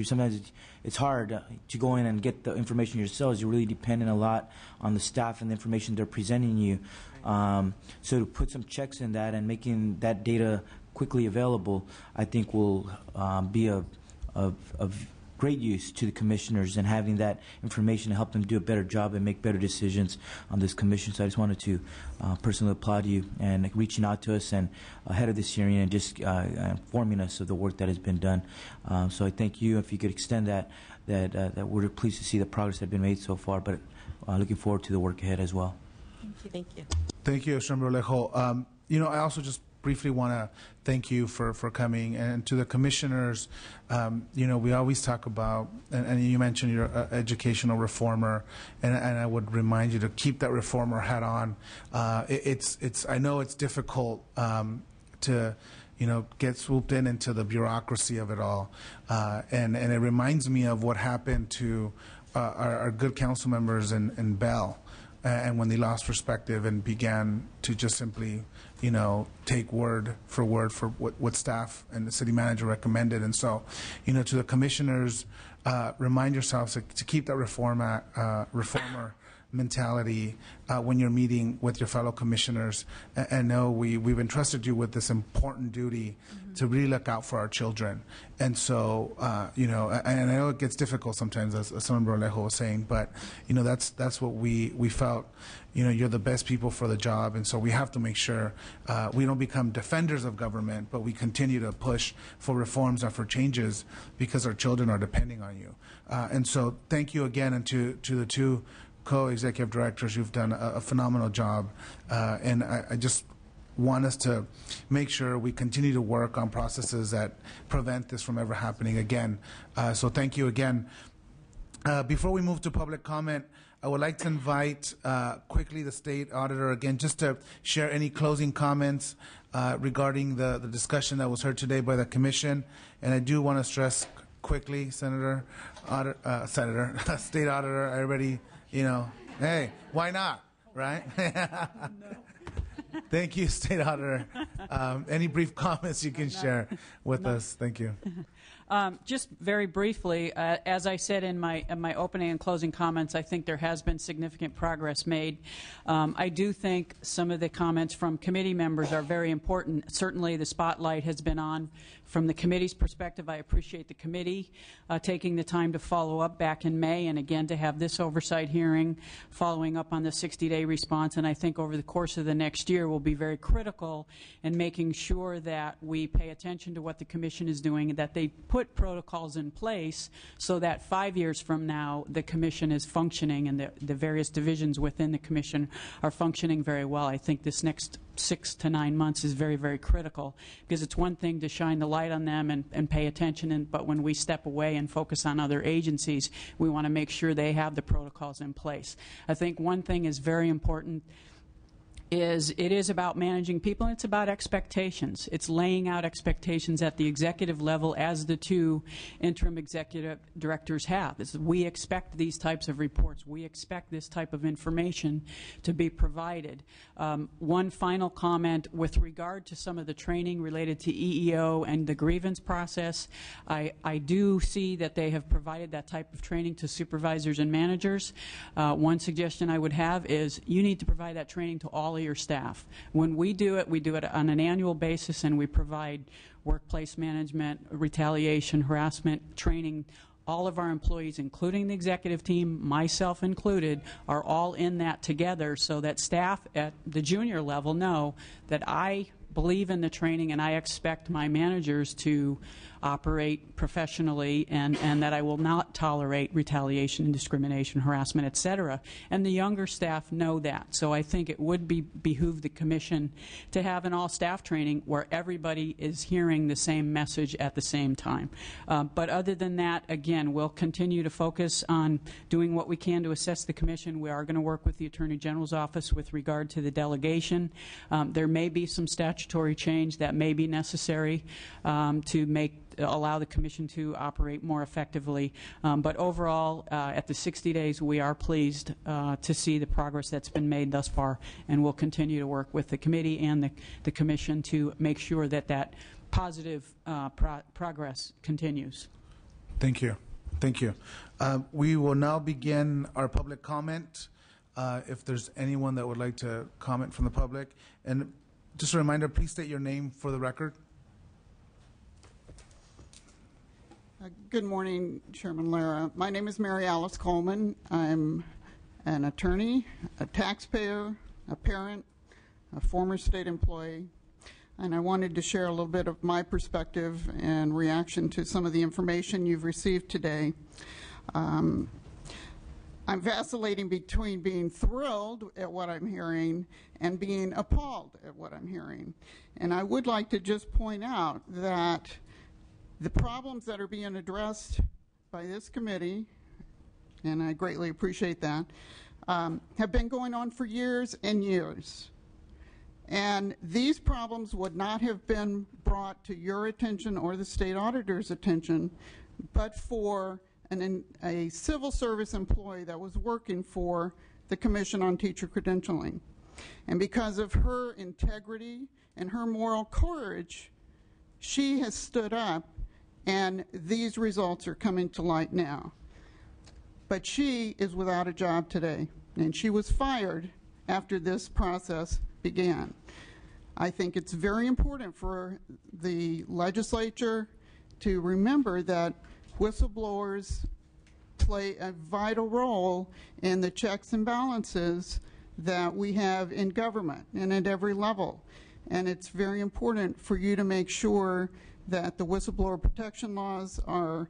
sometimes it's hard to go in and get the information yourselves. You're really dependent a lot on the staff and the information they're presenting you. So to put some checks in that and making that data quickly available, I think will be of great use to the commissioners, and having that information to help them do a better job and make better decisions on this commission. So I just wanted to personally applaud you and reaching out to us and ahead of this hearing and just informing us of the work that has been done. So I thank you. If you could extend that we're pleased to see the progress that has been made so far, but looking forward to the work ahead as well. Thank you. Thank you, Senator Alejo. I also just briefly want to thank you for coming. And to the commissioners, we always talk about, and you mentioned you're an educational reformer, and I would remind you to keep that reformer hat on. I know it's difficult to get swooped into the bureaucracy of it all. And it reminds me of what happened to our good council members in Bell, and when they lost perspective and began to just simply, take word for what staff and the city manager recommended. And so, to the commissioners, remind yourselves to keep that reformer mentality when you're meeting with your fellow commissioners, and know we've entrusted you with this important duty to really look out for our children. And so, and I know it gets difficult sometimes, as Councilmember Alejo was saying, but that's what we felt. You're the best people for the job, and so we have to make sure we don't become defenders of government, but we continue to push for reforms and for changes because our children are depending on you. And so, thank you again, and to the two co-executive directors, you've done a phenomenal job, and I just want us to make sure we continue to work on processes that prevent this from ever happening again. So thank you again. Before we move to public comment, I would like to invite quickly the state auditor again, just to share any closing comments regarding the discussion that was heard today by the commission. And I do want to stress quickly, State Auditor, I already, hey, why not, right? Thank you, State Auditor. Any brief comments you can share with us? Thank you. Just very briefly, as I said in my opening and closing comments, I think there has been significant progress made. I do think some of the comments from committee members are very important. Certainly the spotlight has been on from the committee's perspective. I appreciate the committee taking the time to follow up back in May, and again to have this oversight hearing following up on the 60-day response. And I think over the course of the next year will be very critical in making sure that we pay attention to what the commission is doing, and that they put protocols in place so that 5 years from now the commission is functioning and the various divisions within the commission are functioning very well. I think this next 6 to 9 months is very, very critical, because it's one thing to shine the light on them and pay attention, but when we step away and focus on other agencies, we want to make sure they have the protocols in place. I think one thing is very important is it is about managing people, and it's about expectations. It's laying out expectations at the executive level, as the two interim executive directors have. We expect these types of reports. We expect this type of information to be provided. One final comment with regard to some of the training related to EEO and the grievance process. I do see that they have provided that type of training to supervisors and managers. One suggestion I would have is you need to provide that training to all your staff. When we do it on an annual basis, and we provide workplace management, retaliation, harassment training. All of our employees, including the executive team, myself included, are all in that together, so that staff at the junior level know that I believe in the training and I expect my managers to operate professionally, and that I will not tolerate retaliation and discrimination, harassment, etc. And the younger staff know that. So I think it would behoove the commission to have an all-staff training where everybody is hearing the same message at the same time. But other than that, again, we'll continue to focus on doing what we can to assess the commission. We are going to work with the Attorney General's office with regard to the delegation. There may be some statutory change that may be necessary to allow the commission to operate more effectively. But overall, at the 60 days, we are pleased to see the progress that's been made thus far, and we'll continue to work with the committee and the commission to make sure that positive progress continues. Thank you. Thank you. We will now begin our public comment. If there's anyone that would like to comment from the public. And just a reminder, please state your name for the record. Good morning, Chairman Lara. My name is Mary Alice Coleman. I'm an attorney, a taxpayer, a parent, a former state employee, and I wanted to share a little bit of my perspective and reaction to some of the information you've received today. I'm vacillating between being thrilled at what I'm hearing and being appalled at what I'm hearing. And I would like to just point out that the problems that are being addressed by this committee, and I greatly appreciate that, have been going on for years and years. And these problems would not have been brought to your attention or the state auditor's attention but for a civil service employee that was working for the Commission on Teacher Credentialing. And because of her integrity and her moral courage, she has stood up, and these results are coming to light now. But she is without a job today, and she was fired after this process began. I think it's very important for the legislature to remember that whistleblowers play a vital role in the checks and balances that we have in government and at every level. And it's very important for you to make sure that the whistleblower protection laws are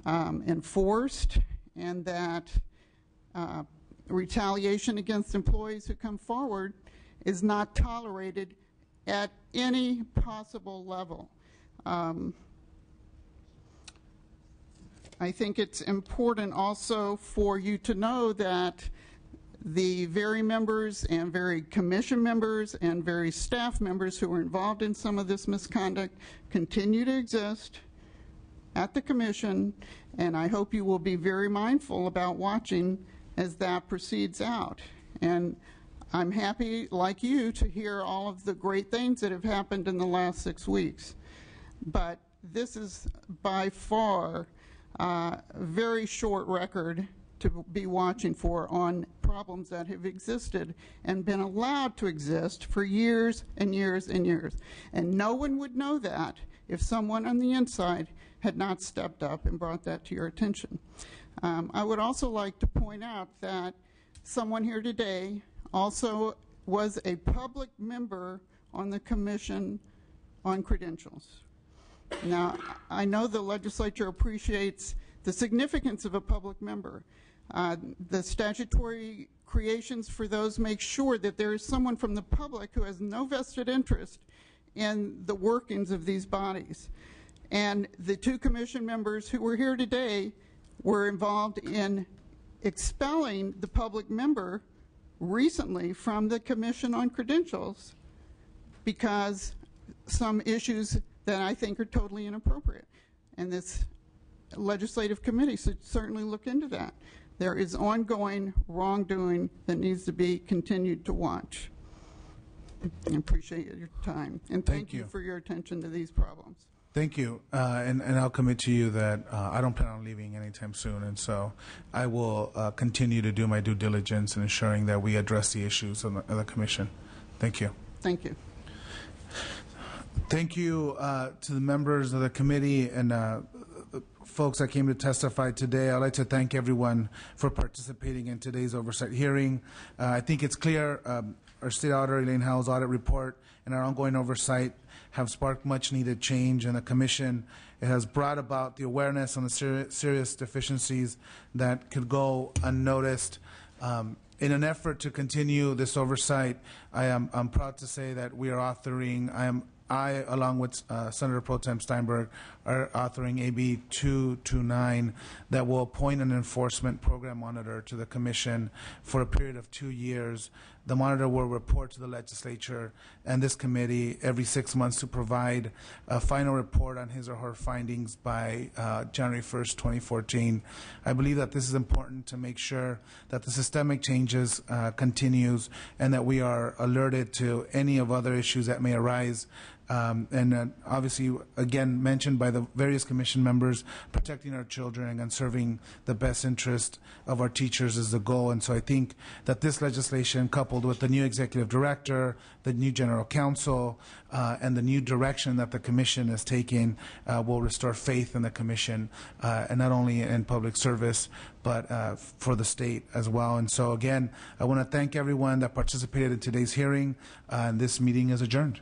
enforced, and that retaliation against employees who come forward is not tolerated at any possible level. I think it's important also for you to know that the very members and very commission members and very staff members who were involved in some of this misconduct continue to exist at the commission, and I hope you will be very mindful about watching as that proceeds out. And I'm happy, like you, to hear all of the great things that have happened in the last 6 weeks. But this is by far a very short record to be watching for on problems that have existed and been allowed to exist for years and years and years. And no one would know that if someone on the inside had not stepped up and brought that to your attention. I would also like to point out that someone here today also was a public member on the Commission on Credentials. Now, I know the legislature appreciates the significance of a public member. The statutory creations for those make sure that there is someone from the public who has no vested interest in the workings of these bodies. And the two commission members who were here today were involved in expelling the public member recently from the Commission on Credentials because some issues that I think are totally inappropriate. And this legislative committee should certainly look into that. There is ongoing wrongdoing that needs to be continued to watch. I appreciate your time. And thank you for your attention to these problems. Thank you. And I'll commit to you that I don't plan on leaving anytime soon. And so I will continue to do my due diligence in ensuring that we address the issues of the Commission. Thank you. Thank you. Thank you to the members of the committee and folks that came to testify today. I'd like to thank everyone for participating in today's oversight hearing. I think it's clear our State Auditor, Elaine Howell's audit report and our ongoing oversight have sparked much needed change in the Commission. It has brought about the awareness on the serious deficiencies that could go unnoticed. In an effort to continue this oversight, I'm proud to say that we are authoring, I, along with Senator Pro Tem Steinberg, are authoring AB 229 that will appoint an enforcement program monitor to the Commission for a period of 2 years. The monitor will report to the legislature and this committee every 6 months to provide a final report on his or her findings by January 1st, 2014. I believe that this is important to make sure that the systemic changes continues and that we are alerted to any of other issues that may arise. And obviously, again, mentioned by the various commission members, protecting our children and serving the best interest of our teachers is the goal. And so I think that this legislation, coupled with the new executive director, the new general counsel, and the new direction that the commission is taking will restore faith in the commission, and not only in public service, but for the state as well. And so again, I want to thank everyone that participated in today's hearing, and this meeting is adjourned.